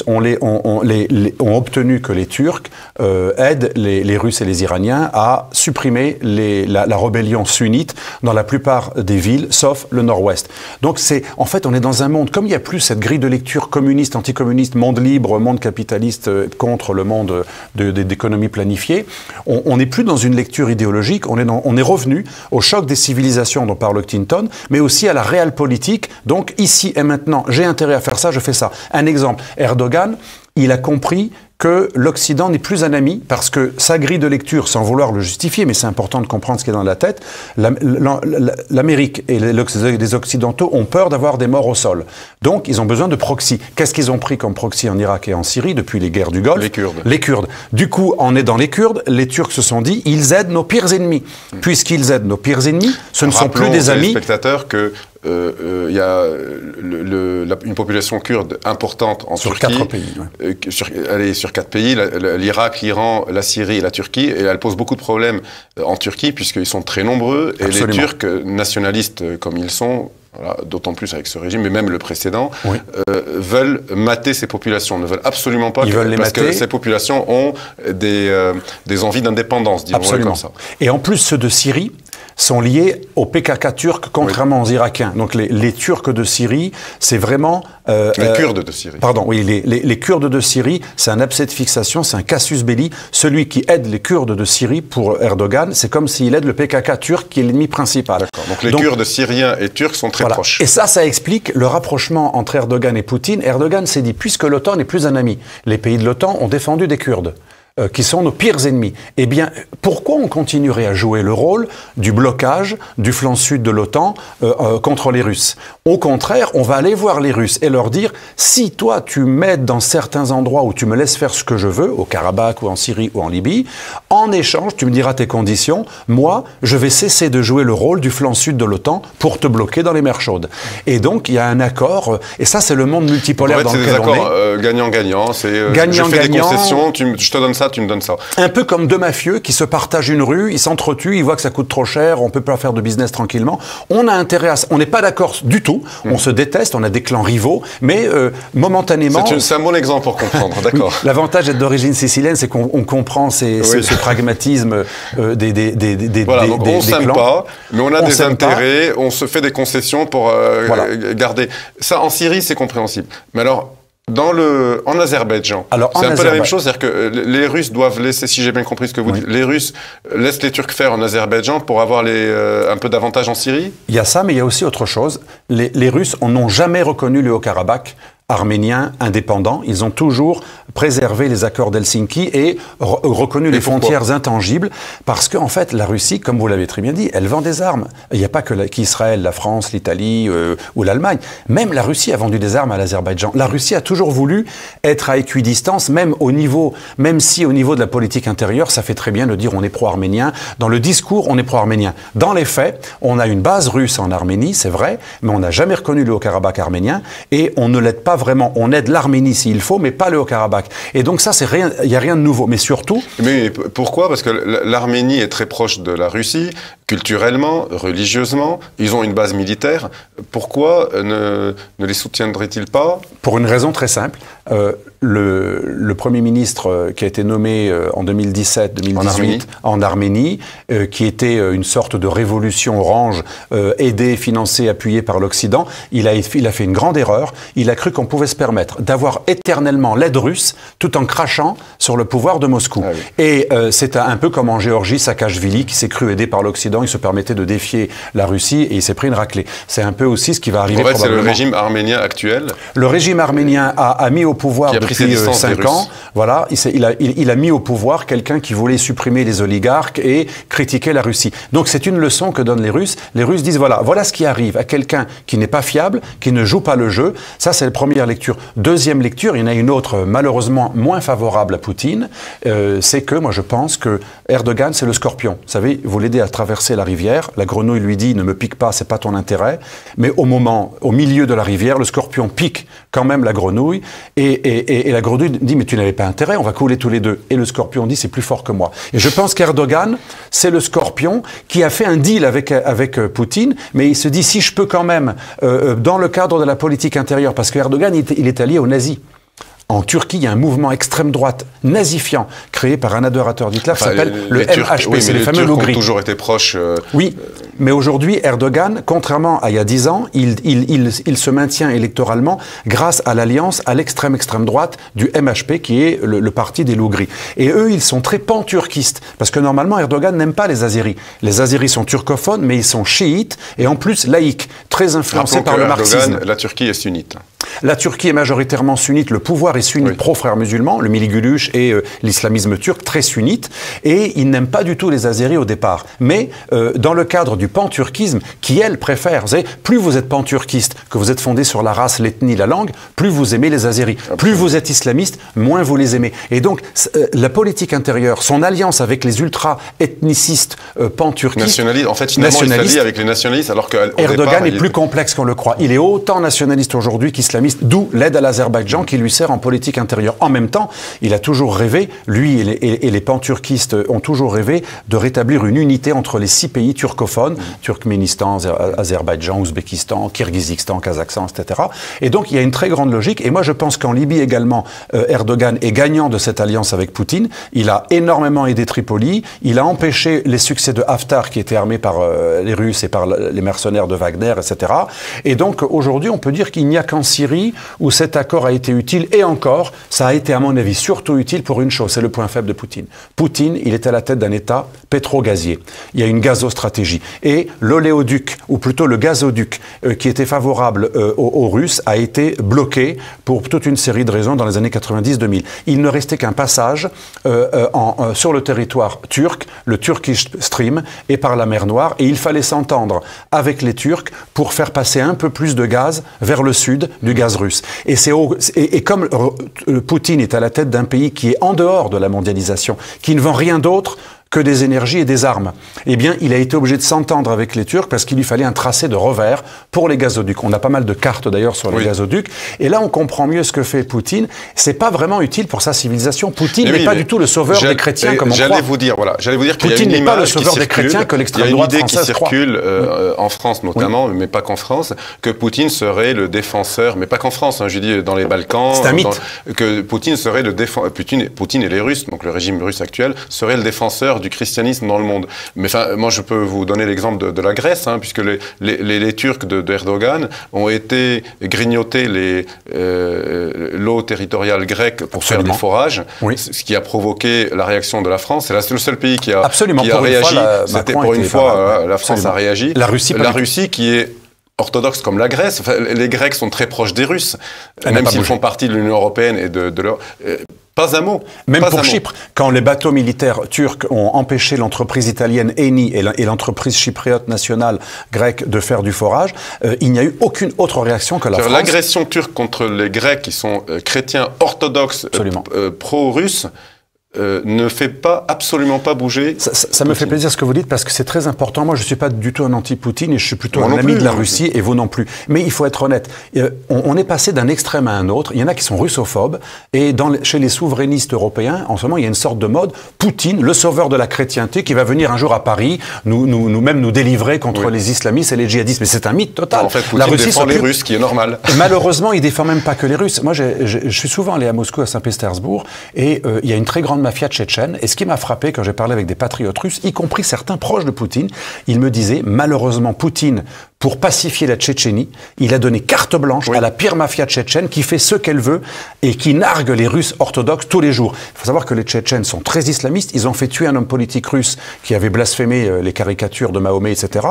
ont obtenu que les Turcs aident les Russes et les Iraniens à supprimer la rébellion sunnite dans la plupart des villes, sauf le nord-ouest. Donc en fait, on est dans un monde, comme il n'y a plus cette grille de lecture communiste, anticommuniste, monde libre, monde capitaliste contre le monde d'économie planifiée, on n'est plus dans une lecture idéologique, on est revenu au choc des civilisations dont parle Clinton, mais aussi à la réelle politique. Donc ici et maintenant, j'ai intérêt à faire ça, je fais ça. Un exemple, Erdogan, il a compris que l'Occident n'est plus un ami, parce que sa grille de lecture, sans vouloir le justifier, mais c'est important de comprendre ce qui est dans la tête, l'Amérique et les Occidentaux ont peur d'avoir des morts au sol. Donc, ils ont besoin de proxy. Qu'est-ce qu'ils ont pris comme proxy en Irak et en Syrie depuis les guerres du Golfe? Les Kurdes. Les Kurdes. Du coup, en aidant les Kurdes, les Turcs se sont dit, ils aident nos pires ennemis. Puisqu'ils aident nos pires ennemis, ce ne sont plus des amis. Spectateurs que il y a une population kurde importante en Turquie. Sur 4 pays. Ouais. Elle est sur 4 pays, l'Irak, l'Iran, la Syrie et la Turquie. Et elle pose beaucoup de problèmes en Turquie, puisqu'ils sont très nombreux. Et Absolument. les Turcs, nationalistes comme ils sont, voilà, d'autant plus avec ce régime, mais même le précédent, oui. Veulent mater ces populations, ne veulent absolument pas, parce que ces populations ont des envies d'indépendance, disons-le comme ça. Et en plus, ceux de Syrie sont liés au PKK turc, contrairement aux Irakiens. Donc les Turcs de Syrie, c'est vraiment... les Kurdes de Syrie. Pardon, oui, les Kurdes de Syrie, c'est un abcès de fixation, c'est un casus belli. Celui qui aide les Kurdes de Syrie pour Erdogan, c'est comme s'il aide le PKK turc qui est l'ennemi principal. Donc les Kurdes syriens et turcs sont très proches. Et ça explique le rapprochement entre Erdogan et Poutine. Erdogan s'est dit, puisque l'OTAN n'est plus un ami, les pays de l'OTAN ont défendu des Kurdes. Qui sont nos pires ennemis. Eh bien, pourquoi on continuerait à jouer le rôle du blocage du flanc sud de l'OTAN contre les Russes? Au contraire, on va aller voir les Russes et leur dire, si toi tu m'aides dans certains endroits où tu me laisses faire ce que je veux, au Karabakh ou en Syrie ou en Libye, en échange, tu me diras tes conditions, moi, je vais cesser de jouer le rôle du flanc sud de l'OTAN pour te bloquer dans les mers chaudes. Et donc, il y a un accord, et ça, c'est le monde multipolaire dans lequel on est. C'est des accords gagnant-gagnant, c'est je fais des concessions, je te donne ça, tu me donnes ça. Un peu comme deux mafieux qui se partagent une rue, ils s'entretuent, ils voient que ça coûte trop cher, on peut pas faire de business tranquillement. On a intérêt à ça. On n'est pas d'accord du tout, on se déteste, on a des clans rivaux, mais momentanément... C'est un bon exemple pour comprendre, d'accord. Oui, l'avantage d'être d'origine sicilienne, c'est qu'on comprend ce pragmatisme voilà, donc on s'aime pas, mais on a des intérêts, on se fait des concessions pour garder... Ça, en Syrie, c'est compréhensible. Mais alors... En Azerbaïdjan, c'est un peu la même chose, c'est-à-dire que les Russes doivent laisser, si j'ai bien compris ce que vous dites, les Russes laissent les Turcs faire en Azerbaïdjan pour avoir un peu d'avantage en Syrie? Il y a ça, mais il y a aussi autre chose. Les Russes n'ont jamais reconnu le Haut-Karabakh arméniens indépendants. Ils ont toujours préservé les accords d'Helsinki et reconnu les frontières intangibles parce qu'en fait, la Russie, comme vous l'avez très bien dit, elle vend des armes. Il n'y a pas qu'Israël, la France, l'Italie ou l'Allemagne. Même la Russie a vendu des armes à l'Azerbaïdjan. La Russie a toujours voulu être à équidistance, même si au niveau de la politique intérieure, ça fait très bien de dire on est pro-arménien. Dans le discours, on est pro-arménien. Dans les faits, on a une base russe en Arménie, c'est vrai, mais on n'a jamais reconnu le Haut-Karabakh arménien et on ne l'aide pas vraiment. On aide l'Arménie s'il faut, mais pas le Haut-Karabakh. Et donc ça, il n'y a rien de nouveau. Mais surtout... Mais pourquoi? Parce que l'Arménie est très proche de la Russie, culturellement, religieusement. Ils ont une base militaire. Pourquoi ne les soutiendrait-il pas? Pour une raison très simple. Le Premier ministre qui a été nommé en 2017-2018 en Arménie, qui était une sorte de révolution orange, aidée, financée, appuyée par l'Occident, il a fait une grande erreur. Il a cru qu'on pouvait se permettre d'avoir éternellement l'aide russe tout en crachant sur le pouvoir de Moscou. Ah oui. Et c'est un peu comme en Géorgie, Saakashvili, qui s'est cru aidé par l'Occident, il se permettait de défier la Russie et il s'est pris une raclée. C'est un peu aussi ce qui va arriver probablement. C'est le régime arménien actuel. Le régime arménien a mis au pouvoir depuis 5 ans, voilà, il a mis au pouvoir quelqu'un qui voulait supprimer les oligarques et critiquer la Russie. Donc c'est une leçon que donnent les Russes. Les Russes disent voilà ce qui arrive à quelqu'un qui n'est pas fiable, qui ne joue pas le jeu. Ça c'est le premier première lecture. Deuxième lecture, il y en a une autre malheureusement moins favorable à Poutine, c'est que moi je pense que Erdogan c'est le scorpion. Vous savez, vous l'aidez à traverser la rivière, la grenouille lui dit ne me pique pas, c'est pas ton intérêt, mais au milieu de la rivière, le scorpion pique quand même la grenouille et la grenouille dit mais tu n'avais pas intérêt, on va couler tous les deux. Et le scorpion dit c'est plus fort que moi. Et je pense qu'Erdogan c'est le scorpion qui a fait un deal avec Poutine, mais il se dit si je peux quand même dans le cadre de la politique intérieure, parce qu'Erdogan il est allié aux nazis. En Turquie, il y a un mouvement extrême droite nazifiant créé par un adorateur d'Hitler qui s'appelle le MHP, oui, c'est les fameux Turcs loups gris. ont toujours été proches. Oui, mais aujourd'hui, Erdogan, contrairement à il y a 10 ans, il se maintient électoralement grâce à l'alliance à l'extrême droite du MHP, qui est le parti des loups gris. Et eux, ils sont très pan-turquistes, parce que normalement, Erdogan n'aime pas les Azéris. Les Azéris sont turcophones, mais ils sont chiites, et en plus laïcs, très influencés par le marxisme. La Turquie est sunnite. La Turquie est majoritairement sunnite, le pouvoir est sunnite, oui, pro-frères musulmans, le Miligulush et l'islamisme turc, très sunnite, et ils n'aiment pas du tout les Azéris au départ. Mais dans le cadre du pan-turquisme, qui elle préfère, vous savez, plus vous êtes pan-turquiste, que vous êtes fondé sur la race, l'ethnie, la langue, plus vous aimez les Azéris. Absolument. Plus vous êtes islamiste, moins vous les aimez. Et donc, la politique intérieure, son alliance avec les ultra-ethnicistes pan-turquistes... Nationalistes, en fait, finalement, il s'allie avec les nationalistes, alors que Erdogan est plus complexe qu'on le croit. Il est autant nationaliste aujourd'hui qu'islamiste, d'où l'aide à l'Azerbaïdjan qui lui sert en politique intérieure. En même temps, il a toujours rêvé, lui et les pan-turquistes ont toujours rêvé de rétablir une unité entre les 6 pays turcophones, Turkménistan, Azerbaïdjan, Ouzbékistan, Kirghizistan, Kazakhstan, etc. Et donc, il y a une très grande logique. Et moi, je pense qu'en Libye également, Erdogan est gagnant de cette alliance avec Poutine. Il a énormément aidé Tripoli. Il a empêché les succès de Haftar, qui était armé par les Russes et par les mercenaires de Wagner, etc. Et donc, aujourd'hui, on peut dire qu'il n'y a qu'en Syrie où cet accord a été utile, et encore, ça a été à mon avis surtout utile pour une chose, c'est le point faible de Poutine. Poutine, il est à la tête d'un État pétro-gazier. Il y a une gazostratégie. Et l'oléoduc, ou plutôt le gazoduc, qui était favorable aux Russes, a été bloqué pour toute une série de raisons dans les années 90-2000. Il ne restait qu'un passage sur le territoire turc, le Turkish Stream, et par la mer Noire, et il fallait s'entendre avec les Turcs pour faire passer un peu plus de gaz vers le sud du gaz russe. Et comme Poutine est à la tête d'un pays qui est en dehors de la mondialisation, qui ne vend rien d'autre que des énergies et des armes, eh bien, il a été obligé de s'entendre avec les Turcs parce qu'il lui fallait un tracé de revers pour les gazoducs. On a pas mal de cartes d'ailleurs sur les gazoducs. Et là, on comprend mieux ce que fait Poutine. C'est pas vraiment utile pour sa civilisation. Poutine n'est pas du tout le sauveur des chrétiens comme on croit. J'allais vous dire Poutine n'est pas le sauveur des chrétiens que l'extrême droite française croit. Il y a une idée qui circule en France notamment, mais pas qu'en France, que Poutine serait le défenseur, mais pas qu'en France, je dis dans les Balkans. C'est un mythe. Que Poutine serait le défenseur, Poutine et les Russes, donc le régime russe actuel, serait le défenseur du christianisme dans le monde. Mais enfin, moi je peux vous donner l'exemple de la Grèce, puisque les Turcs d'Erdogan ont été grignoter l'eau territoriale grecque pour faire des forages, ce qui a provoqué la réaction de la France. C'est le seul pays qui a réagi. C'était pour une fois, la France a réagi. La Russie qui est orthodoxe comme la Grèce. Enfin, les Grecs sont très proches des Russes, même s'ils font partie de l'Union européenne et de leur... Pas un mot. Même pour Chypre, quand les bateaux militaires turcs ont empêché l'entreprise italienne Eni et l'entreprise chypriote nationale grecque de faire du forage, il n'y a eu aucune autre réaction que la France. L'agression turque contre les Grecs qui sont chrétiens orthodoxes pro-russes ne fait absolument pas bouger. Ça me fait plaisir ce que vous dites parce que c'est très important. Moi, je ne suis pas du tout un anti-Poutine et je suis plutôt un ami de la Russie et vous non plus. Mais il faut être honnête. On est passé d'un extrême à un autre. Il y en a qui sont russophobes et chez les souverainistes européens, en ce moment, il y a une sorte de mode. Poutine, le sauveur de la chrétienté, qui va venir un jour à Paris, nous délivrer contre les islamistes et les djihadistes. Mais c'est un mythe total. En fait, Poutine la Russie défend les Russes, qui est normal. Malheureusement, il défend même pas que les Russes. Moi, je suis souvent allé à Moscou, à Saint-Pétersbourg, et il y a une très grande mafia tchétchène. Et ce qui m'a frappé quand j'ai parlé avec des patriotes russes, y compris certains proches de Poutine, ils me disaient, malheureusement, Poutine, pour pacifier la Tchétchénie, il a donné carte blanche à la pire mafia tchétchène qui fait ce qu'elle veut et qui nargue les Russes orthodoxes tous les jours. Il faut savoir que les Tchétchènes sont très islamistes. Ils ont fait tuer un homme politique russe qui avait blasphémé les caricatures de Mahomet, etc.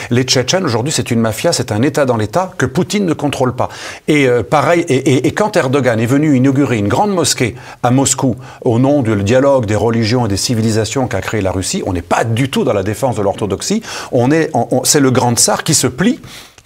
Les Tchétchènes, aujourd'hui, c'est une mafia, c'est un État dans l'État que Poutine ne contrôle pas. Et pareil, et quand Erdogan est venu inaugurer une grande mosquée à Moscou au nom du dialogue des religions et des civilisations qu'a créé la Russie, on n'est pas du tout dans la défense de l'orthodoxie. C'est le grand tsar qui se plie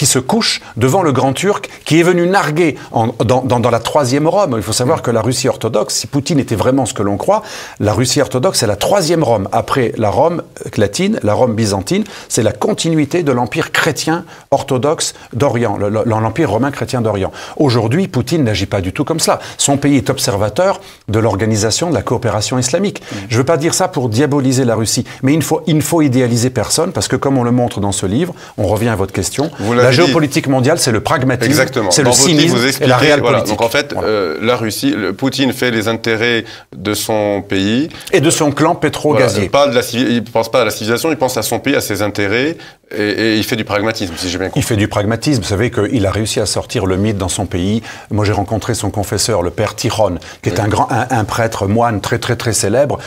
qui se couche devant le Grand Turc, qui est venu narguer dans la troisième Rome. Il faut savoir que la Russie orthodoxe, si Poutine était vraiment ce que l'on croit, la Russie orthodoxe, c'est la troisième Rome. Après la Rome latine, la Rome byzantine, c'est la continuité de l'empire chrétien orthodoxe d'Orient, l'empire romain chrétien d'Orient. Aujourd'hui, Poutine n'agit pas du tout comme cela. Son pays est observateur de l'organisation de la coopération islamique. Je ne veux pas dire ça pour diaboliser la Russie, mais il ne faut idéaliser personne, parce que comme on le montre dans ce livre, on revient à votre question, la géopolitique mondiale, c'est le pragmatisme, c'est le cynisme et la réelle politique. Donc en fait, la Russie, Poutine fait les intérêts de son pays. Et de son clan pétro-gazier. Il ne pense pas à la civilisation, il pense à son pays, à ses intérêts, et il fait du pragmatisme, si j'ai bien compris. Il fait du pragmatisme. Vous savez qu'il a réussi à sortir le mythe dans son pays. Moi, j'ai rencontré son confesseur, le père Tikhon, qui est un prêtre moine très, très, très célèbre.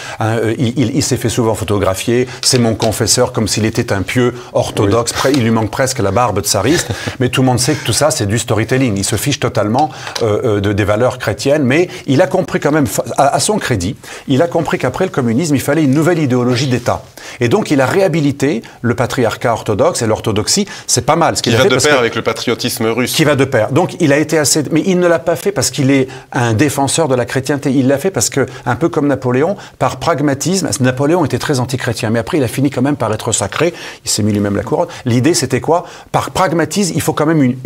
Il s'est fait souvent photographier. C'est mon confesseur, comme s'il était un pieux orthodoxe. Il lui manque presque la barbe tsariste. Mais tout le monde sait que tout ça, c'est du storytelling. Il se fiche totalement des valeurs chrétiennes. Mais il a compris quand même, à son crédit, il a compris qu'après le communisme, il fallait une nouvelle idéologie d'État. Et donc, il a réhabilité le patriarcat orthodoxe et l'orthodoxie. C'est pas mal. Ce qu'il va de pair avec le patriotisme russe. Qui va de pair. Donc, il a été assez... Mais il ne l'a pas fait parce qu'il est un défenseur de la chrétienté. Il l'a fait parce que, un peu comme Napoléon, par pragmatisme, Napoléon était très anti-chrétien. Mais après, il a fini quand même par être sacré. Il s'est mis lui-même la couronne. L'idée, c'était quoi? Par pragmatisme, il faut quand même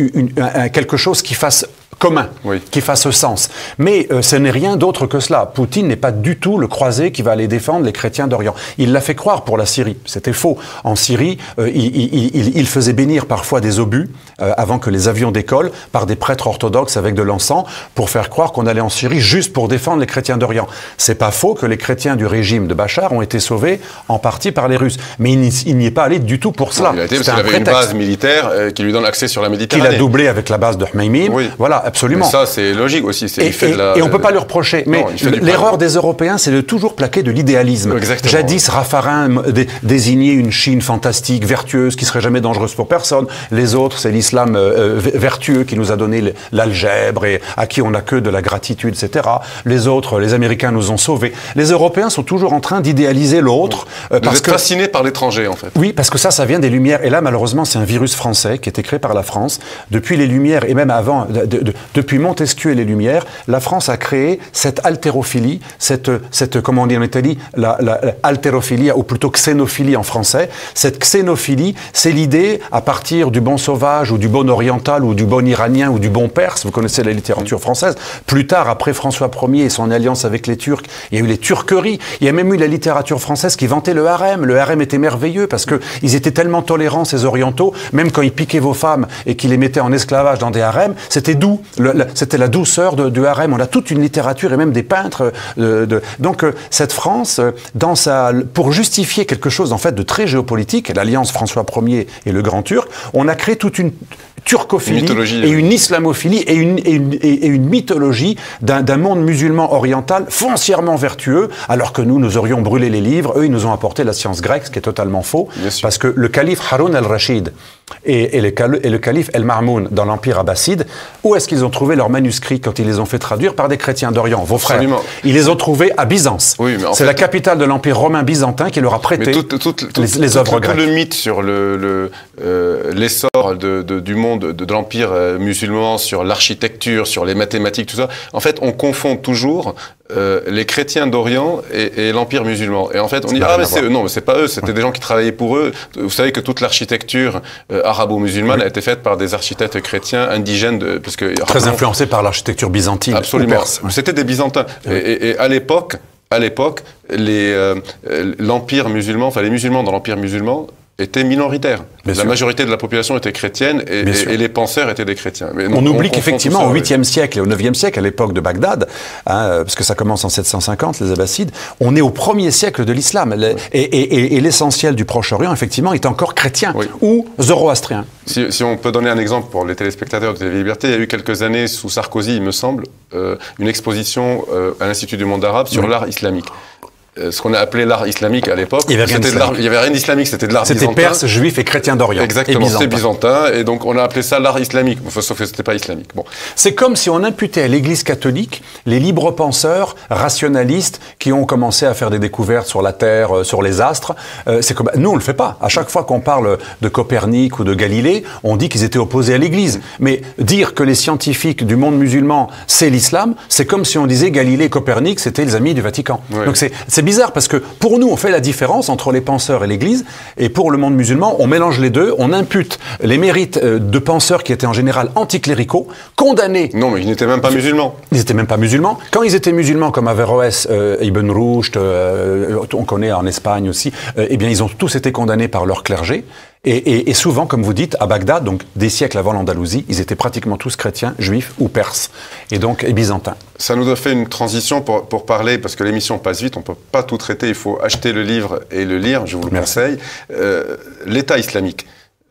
quelque chose qui fasse commun, qui fasse sens. Mais ce n'est rien d'autre que cela. Poutine n'est pas du tout le croisé qui va aller défendre les chrétiens d'Orient. Il l'a fait croire pour la Syrie. C'était faux. En Syrie, il faisait bénir parfois des obus avant que les avions décollent par des prêtres orthodoxes avec de l'encens pour faire croire qu'on allait en Syrie juste pour défendre les chrétiens d'Orient. C'est pas faux que les chrétiens du régime de Bachar ont été sauvés en partie par les Russes. Mais il n'y est pas allé du tout pour cela. Il a été parce qu'il avait une base militaire qui lui donne accès sur la Méditerranée. Qu'il a doublé avec la base de Hmeimim. Voilà, absolument. Mais ça, c'est logique aussi. Et on ne peut pas lui reprocher. Mais l'erreur des Européens, c'est de toujours plaquer de l'idéalisme. Jadis, Raffarin désignait une Chine fantastique, vertueuse, qui serait jamais dangereuse pour personne. Les autres, c'est l'islam vertueux qui nous a donné l'algèbre et à qui on n'a que de la gratitude, etc. Les autres, les Américains nous ont sauvés. Les Européens sont toujours en train d'idéaliser l'autre. Vous êtes fascinés par l'étranger, en fait. Oui, parce que ça vient des Lumières. Et là, malheureusement, c'est un virus français qui a été créé par la France. Depuis les Lumières, et même avant, depuis Montesquieu et les Lumières, la France a créé cette haltérophilie, comment on dit en Italie, la haltérophilie, ou plutôt xénophilie en français. Cette xénophilie, c'est l'idée, à partir du bon sauvage, ou du bon oriental, ou du bon iranien, ou du bon perse, vous connaissez la littérature française. Plus tard, après François Ier et son alliance avec les Turcs, il y a eu les turqueries. Il y a même eu la littérature française qui vantait le harem. Le harem était merveilleux parce qu'ils étaient tellement tolérants, ces orientaux, même quand ils piquaient vos femmes et qu'ils les mettaient en esclavage dans des harems, c'était doux. C'était la douceur du harem. On a toute une littérature et même des peintres. Donc, cette France, pour justifier quelque chose en fait de très géopolitique, l'alliance François Ier et le Grand Turc, on a créé toute une turcophilie et une islamophilie et une mythologie d'un monde musulman oriental foncièrement vertueux, alors que nous aurions brûlé les livres. Eux, ils nous ont apporté la science grecque, ce qui est totalement faux, parce que le calife Haroun al-Rachid et le calife El-Mamoun dans l'Empire abbasside, où est-ce qu'ils ont trouvé leurs manuscrits quand ils les ont fait traduire par des chrétiens d'Orient, vos frères? Absolument. Ils les ont trouvés à Byzance. Oui, c'est la capitale de l'Empire romain byzantin qui leur a prêté les œuvres grecques. Tout le mythe sur l'essor du monde, de l'Empire musulman, sur l'architecture, sur les mathématiques, tout ça, en fait, on confond toujours les chrétiens d'Orient et l'Empire musulman. Et en fait, on dit, mais c'est eux. Non, mais c'est pas eux, c'était des gens qui travaillaient pour eux. Vous savez que toute l'architecture arabo-musulmane a été faite par des architectes chrétiens indigènes. Très influencés par l'architecture byzantine. Absolument. C'était des Byzantins. Et à l'époque, l'Empire musulman, enfin les musulmans dans l'Empire musulman, étaient minoritaires. La majorité de la population était chrétienne et les penseurs étaient des chrétiens. Mais on oublie qu'effectivement, au 8e siècle et au 9e siècle, à l'époque de Bagdad, parce que ça commence en 750, les Abbassides, on est au 1er siècle de l'islam. Et l'essentiel du Proche-Orient, effectivement, est encore chrétien ou zoroastrien. Si on peut donner un exemple pour les téléspectateurs de TV Liberté, il y a eu quelques années, sous Sarkozy, il me semble, une exposition à l'Institut du monde arabe sur l'art islamique. ce qu'on a appelé l'art islamique à l'époque. Il n'y avait rien d'islamique, c'était de l'art byzantin. C'était perse, juif et chrétien d'Orient. Exactement, c'était byzantin, et donc on a appelé ça l'art islamique, sauf que c'était pas islamique. Bon. C'est comme si on imputait à l'Église catholique les libres penseurs, rationalistes, qui ont commencé à faire des découvertes sur la Terre, sur les astres. Nous, on le fait pas. À chaque fois qu'on parle de Copernic ou de Galilée, on dit qu'ils étaient opposés à l'Église. Mais dire que les scientifiques du monde musulman, c'est l'islam, c'est comme si on disait Galilée et Copernic, c'était les amis du Vatican. Oui. Donc c'est bizarre parce que pour nous, on fait la différence entre les penseurs et l'Église, et pour le monde musulman, on mélange les deux, on impute les mérites de penseurs qui étaient en général anticléricaux, condamnés. Non, mais ils n'étaient même pas musulmans. Ils n'étaient même pas musulmans. Quand ils étaient musulmans, comme Averroès, Ibn Rushd, on connaît en Espagne aussi, eh bien, ils ont tous été condamnés par leur clergé. Et souvent, comme vous dites, à Bagdad, donc des siècles avant l'Andalousie, ils étaient pratiquement tous chrétiens, juifs ou perses, et donc et byzantins. Ça nous a fait une transition pour parler, parce que l'émission passe vite, on ne peut pas tout traiter, il faut acheter le livre et le lire, je vous le conseille. L'État islamique,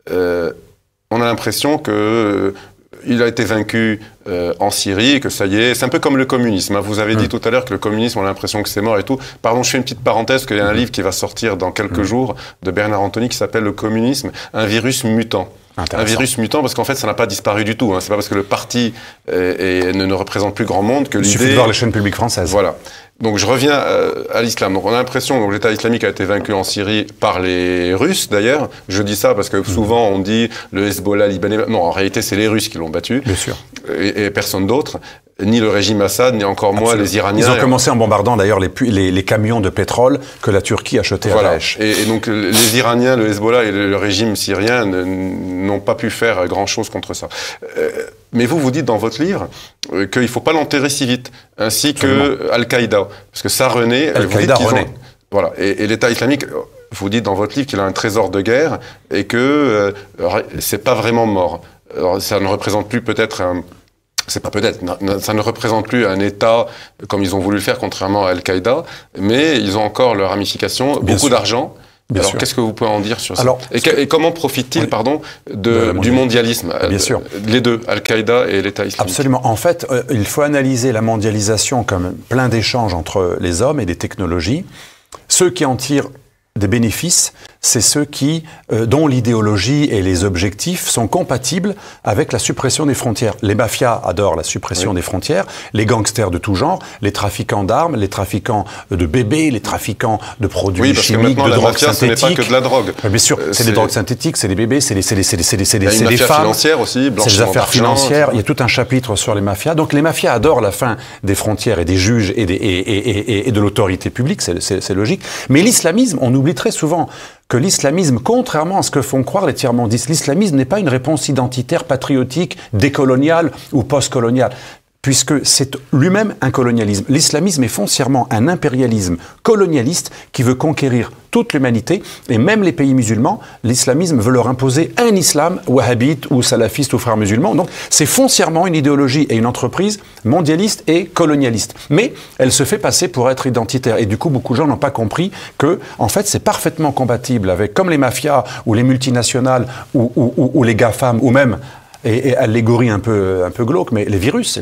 on a l'impression que il a été vaincu en Syrie, et que ça y est, c'est un peu comme le communisme. Vous avez dit tout à l'heure que le communisme, on a l'impression que c'est mort et tout. Pardon, je fais une petite parenthèse, qu'il y a un livre qui va sortir dans quelques jours de Bernard Anthony qui s'appelle Le communisme, un virus mutant. Un virus mutant, parce qu'en fait, ça n'a pas disparu du tout. C'est pas parce que le parti ne représente plus grand monde que l'idée... Il suffit de voir les chaînes publiques françaises. Voilà. Donc je reviens à l'islam. Donc on a l'impression que l'État islamique a été vaincu en Syrie par les Russes, d'ailleurs. Je dis ça parce que souvent on dit le Hezbollah libanais. Non, en réalité, c'est les Russes qui l'ont battu. Bien sûr. Et personne d'autre. Ni le régime Assad, ni encore moins les Iraniens. Ils ont commencé en bombardant d'ailleurs les camions de pétrole que la Turquie achetait à Daesh. Et donc les Iraniens, le Hezbollah et le régime syrien n'ont pas pu faire grand-chose contre ça. Mais vous dites dans votre livre qu'il ne faut pas l'enterrer si vite, ainsi que Al-Qaïda, parce que ça renaît. Al-Qaïda renaît. Voilà. Et l'État islamique, vous dites dans votre livre qu'il a un trésor de guerre et que c'est pas vraiment mort. Alors, ça ne représente plus peut-être un... C'est pas peut-être, ça ne représente plus un État comme ils ont voulu le faire, contrairement à Al-Qaïda, mais ils ont encore leurs ramifications, beaucoup d'argent. Alors, qu'est-ce que vous pouvez en dire sur ça? Et comment profitent-ils, du mondialisme? Bien sûr. Les deux, Al-Qaïda et l'État islamique. Absolument. En fait, il faut analyser la mondialisation comme plein d'échanges entre les hommes et des technologies. Ceux qui en tirent des bénéfices, c'est ceux dont l'idéologie et les objectifs sont compatibles avec la suppression des frontières. Les mafias adorent la suppression des frontières, les gangsters de tout genre, les trafiquants d'armes, les trafiquants de bébés, les trafiquants de produits chimiques, de drogues synthétiques. Ce n'est pas que de la drogue. Bien sûr, c'est des drogues synthétiques, c'est des bébés, c'est des femmes. Il y a une mafia financière aussi, c'est des affaires financières. Il y a tout un chapitre sur les mafias. Donc les mafias adorent la fin des frontières et des juges et de l'autorité publique, c'est logique. Mais l'islamisme, on oublie très souvent que l'islamisme, contrairement à ce que font croire les tiers-mondistes, l'islamisme n'est pas une réponse identitaire, patriotique, décoloniale ou postcoloniale, puisque c'est lui-même un colonialisme. L'islamisme est foncièrement un impérialisme colonialiste qui veut conquérir toute l'humanité, et même les pays musulmans, l'islamisme veut leur imposer un islam wahhabite ou salafiste ou frères musulmans. Donc c'est foncièrement une idéologie et une entreprise mondialiste et colonialiste. Mais elle se fait passer pour être identitaire. Et du coup, beaucoup de gens n'ont pas compris que, en fait, c'est parfaitement compatible avec, comme les mafias ou les multinationales ou les GAFAM ou même... Et allégorie un peu glauque, mais les virus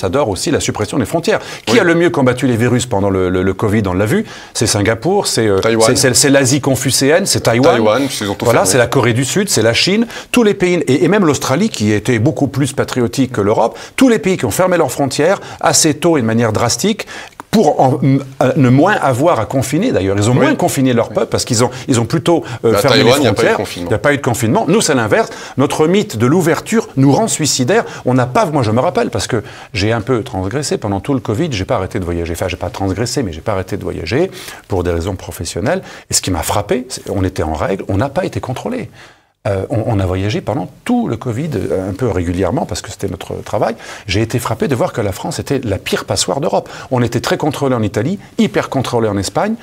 adorent aussi la suppression des frontières. Qui a le mieux combattu les virus pendant le Covid, on l'a vu? C'est Singapour, c'est l'Asie confucéenne, c'est Taïwan. Voilà, c'est la Corée du Sud, c'est la Chine. Tous les pays, et même l'Australie, qui était beaucoup plus patriotique que l'Europe, tous les pays qui ont fermé leurs frontières assez tôt et de manière drastique, pour ne moins avoir à confiner, d'ailleurs. Ils ont moins confiné leur peuple parce qu'ils ont plutôt fermé les frontières. Il n'y a pas eu de confinement. Nous, c'est l'inverse. Notre mythe de l'ouverture nous rend suicidaires. On n'a pas... Moi, je me rappelle, parce que j'ai un peu transgressé pendant tout le Covid, j'ai pas arrêté de voyager. Enfin, j'ai pas transgressé, mais j'ai pas arrêté de voyager pour des raisons professionnelles. Et ce qui m'a frappé, on était en règle, on n'a pas été contrôlé. On a voyagé pendant tout le Covid, un peu régulièrement, parce que c'était notre travail. J'ai été frappé de voir que la France était la pire passoire d'Europe. On était très contrôlé en Italie, hyper contrôlé en Espagne,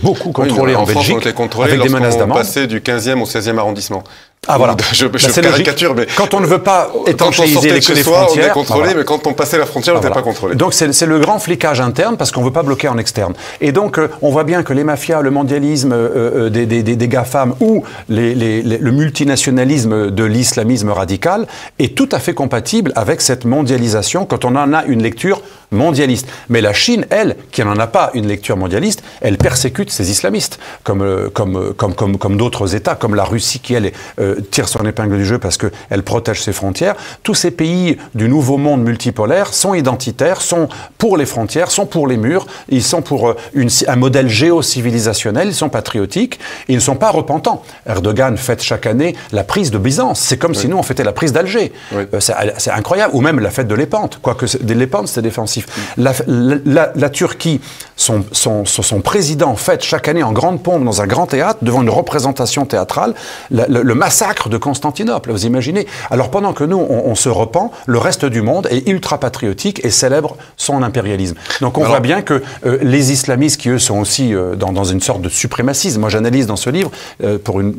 beaucoup contrôlés en Belgique, France, on les contrôlait avec des menaces d'amende. Passait du 15e au 16e arrondissement. Ah voilà, je caricature, mais quand on ne veut pas étanchéiser les frontières, on est contrôlé, voilà. Mais quand on passait la frontière, on n'était pas contrôlé. Donc c'est le grand flicage interne parce qu'on ne veut pas bloquer en externe. Et donc on voit bien que les mafias, le mondialisme des GAFAM ou le multinationalisme de l'islamisme radical est tout à fait compatible avec cette mondialisation quand on en a une lecture mondialiste. Mais la Chine, elle, qui n'en a pas une lecture mondialiste, elle persécute ses islamistes, comme d'autres États, comme la Russie qui, elle, tire son épingle du jeu parce qu'elle protège ses frontières. Tous ces pays du nouveau monde multipolaire sont identitaires, sont pour les frontières, sont pour les murs, ils sont pour un modèle géocivilisationnel, ils sont patriotiques, ils ne sont pas repentants. Erdogan fête chaque année la prise de Byzance, c'est comme si nous on fêtait la prise d'Alger. Oui. C'est incroyable, ou même la fête de Lépante, quoique Lépante c'est défensif. La Turquie, son président fête chaque année en grande pompe dans un grand théâtre, devant une représentation théâtrale, le massacre de Constantinople, vous imaginez. Alors pendant que nous, on se repent, le reste du monde est ultra patriotique et célèbre son impérialisme. Donc on voit bien que les islamistes qui eux sont aussi dans une sorte de suprémacisme. Moi j'analyse dans ce livre,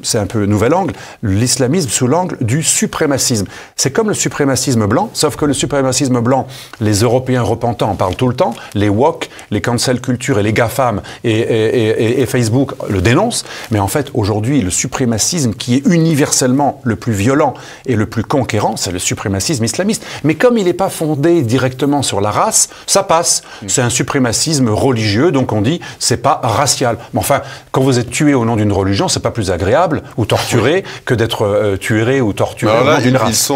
c'est un peu nouvel angle, l'islamisme sous l'angle du suprémacisme. C'est comme le suprémacisme blanc, sauf que le suprémacisme blanc, les Européens repentants en parlent tout le temps, les woke, les cancel culture et les GAFAM et Facebook le dénoncent, mais en fait aujourd'hui le suprémacisme qui est universellement le plus violent et le plus conquérant, c'est le suprémacisme islamiste. Mais comme il n'est pas fondé directement sur la race, ça passe. C'est un suprémacisme religieux, donc on dit c'est pas racial. Mais enfin, quand vous êtes tué au nom d'une religion, c'est pas plus agréable ou torturé que d'être tué ou torturé au nom d'une race.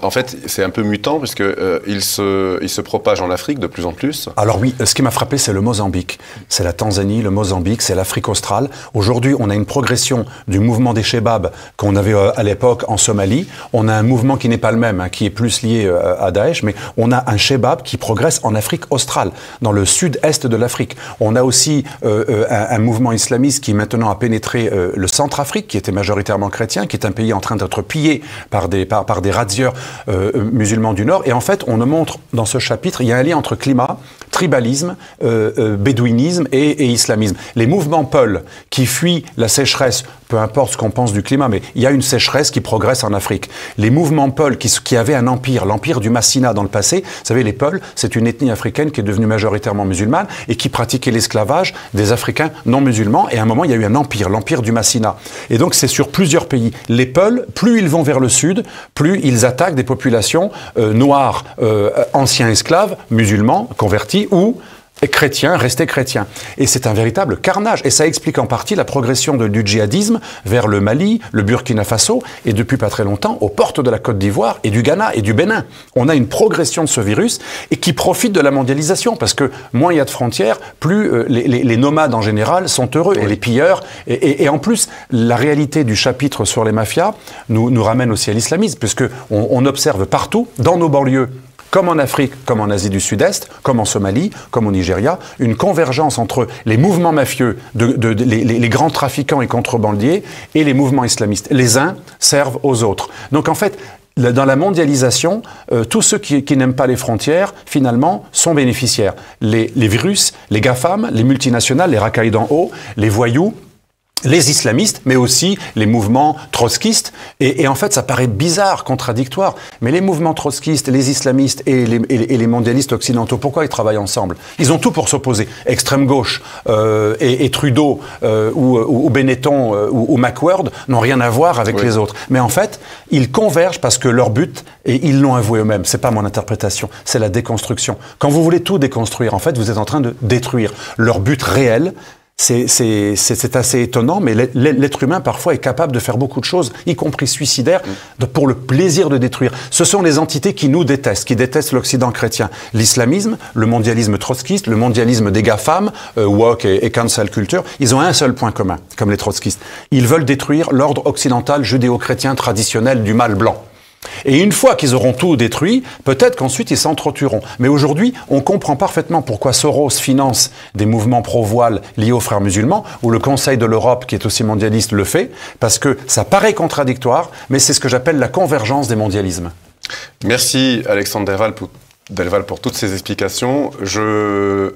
En fait, c'est un peu mutant puisque ils se propagent en Afrique de plus en plus. Alors oui, ce qui m'a frappé, c'est le Mozambique. C'est la Tanzanie, le Mozambique, c'est l'Afrique australe. Aujourd'hui, on a une progression du mouvement des Shebabs qu'on avait à l'époque en Somalie. On a un mouvement qui n'est pas le même, qui est plus lié à Daesh, mais on a un Shebab qui progresse en Afrique australe, dans le sud-est de l'Afrique. On a aussi un mouvement islamiste qui maintenant a pénétré le Centrafrique, qui était majoritairement chrétien, qui est un pays en train d'être pillé par des razzieurs musulmans du Nord. Et en fait, on nous montre dans ce chapitre, il y a un lien entre climat, tribalisme, bédouinisme et islamisme. Les mouvements Peul qui fuient la sécheresse, peu importe ce qu'on pense du climat, mais il y a une sécheresse qui progresse en Afrique. Les mouvements Peul qui avaient un empire, l'empire du Massina dans le passé, vous savez, les Peuls, c'est une ethnie africaine qui est devenue majoritairement musulmane et qui pratiquait l'esclavage des Africains non musulmans. Et à un moment, il y a eu un empire, l'empire du Massina. Et donc, c'est sur plusieurs pays. Les Peuls, plus ils vont vers le sud, plus ils attaquent des populations noires, anciens esclaves, musulmans, convertis ou chrétiens, restés chrétiens. Et c'est un véritable carnage. Et ça explique en partie la progression du djihadisme vers le Mali, le Burkina Faso, et depuis pas très longtemps, aux portes de la Côte d'Ivoire et du Ghana et du Bénin. On a une progression de ce virus et qui profite de la mondialisation, parce que moins il y a de frontières, plus les nomades en général sont heureux, oui. Et les pilleurs. Et en plus, la réalité du chapitre sur les mafias nous ramène aussi à l'islamisme, puisque on observe partout, dans nos banlieues, comme en Afrique, comme en Asie du Sud-Est, comme en Somalie, comme au Nigeria, une convergence entre les mouvements mafieux, les grands trafiquants et contrebandiers, et les mouvements islamistes. Les uns servent aux autres. Donc en fait, dans la mondialisation, tous ceux qui n'aiment pas les frontières, finalement, sont bénéficiaires. Les virus, les GAFAM, les multinationales, les racailles d'en haut, les voyous, les islamistes, mais aussi les mouvements trotskistes. Et en fait, ça paraît bizarre, contradictoire. Mais les mouvements trotskistes, les islamistes et les mondialistes occidentaux, pourquoi ils travaillent ensemble? Ils ont tout pour s'opposer. Extrême gauche et Trudeau ou Benetton ou McWord n'ont rien à voir avec les autres. Mais en fait, ils convergent parce que leur but, et ils l'ont avoué eux-mêmes, c'est pas mon interprétation, c'est la déconstruction. Quand vous voulez tout déconstruire, en fait, vous êtes en train de détruire. Leur but réel, c'est assez étonnant, mais l'être humain, parfois, est capable de faire beaucoup de choses, y compris suicidaires, pour le plaisir de détruire. Ce sont les entités qui nous détestent, qui détestent l'Occident chrétien. L'islamisme, le mondialisme trotskiste, le mondialisme des GAFAM, woke et cancel culture, ils ont un seul point commun, comme les trotskistes. Ils veulent détruire l'ordre occidental judéo-chrétien traditionnel du mâle blanc. Et une fois qu'ils auront tout détruit, peut-être qu'ensuite ils s'entretueront. Mais aujourd'hui, on comprend parfaitement pourquoi Soros finance des mouvements pro-voile liés aux frères musulmans, ou le Conseil de l'Europe, qui est aussi mondialiste, le fait, parce que ça paraît contradictoire, mais c'est ce que j'appelle la convergence des mondialismes. Merci Alexandre Derval pour Delval pour toutes ces explications. Je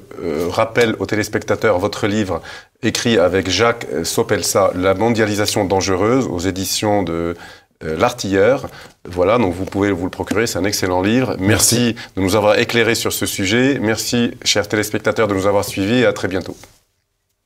rappelle aux téléspectateurs votre livre écrit avec Jacques Sopelsa, La mondialisation dangereuse, aux éditions de L'Artilleur. Voilà, donc vous pouvez vous le procurer, c'est un excellent livre. Merci de nous avoir éclairés sur ce sujet. Merci, chers téléspectateurs, de nous avoir suivis et à très bientôt.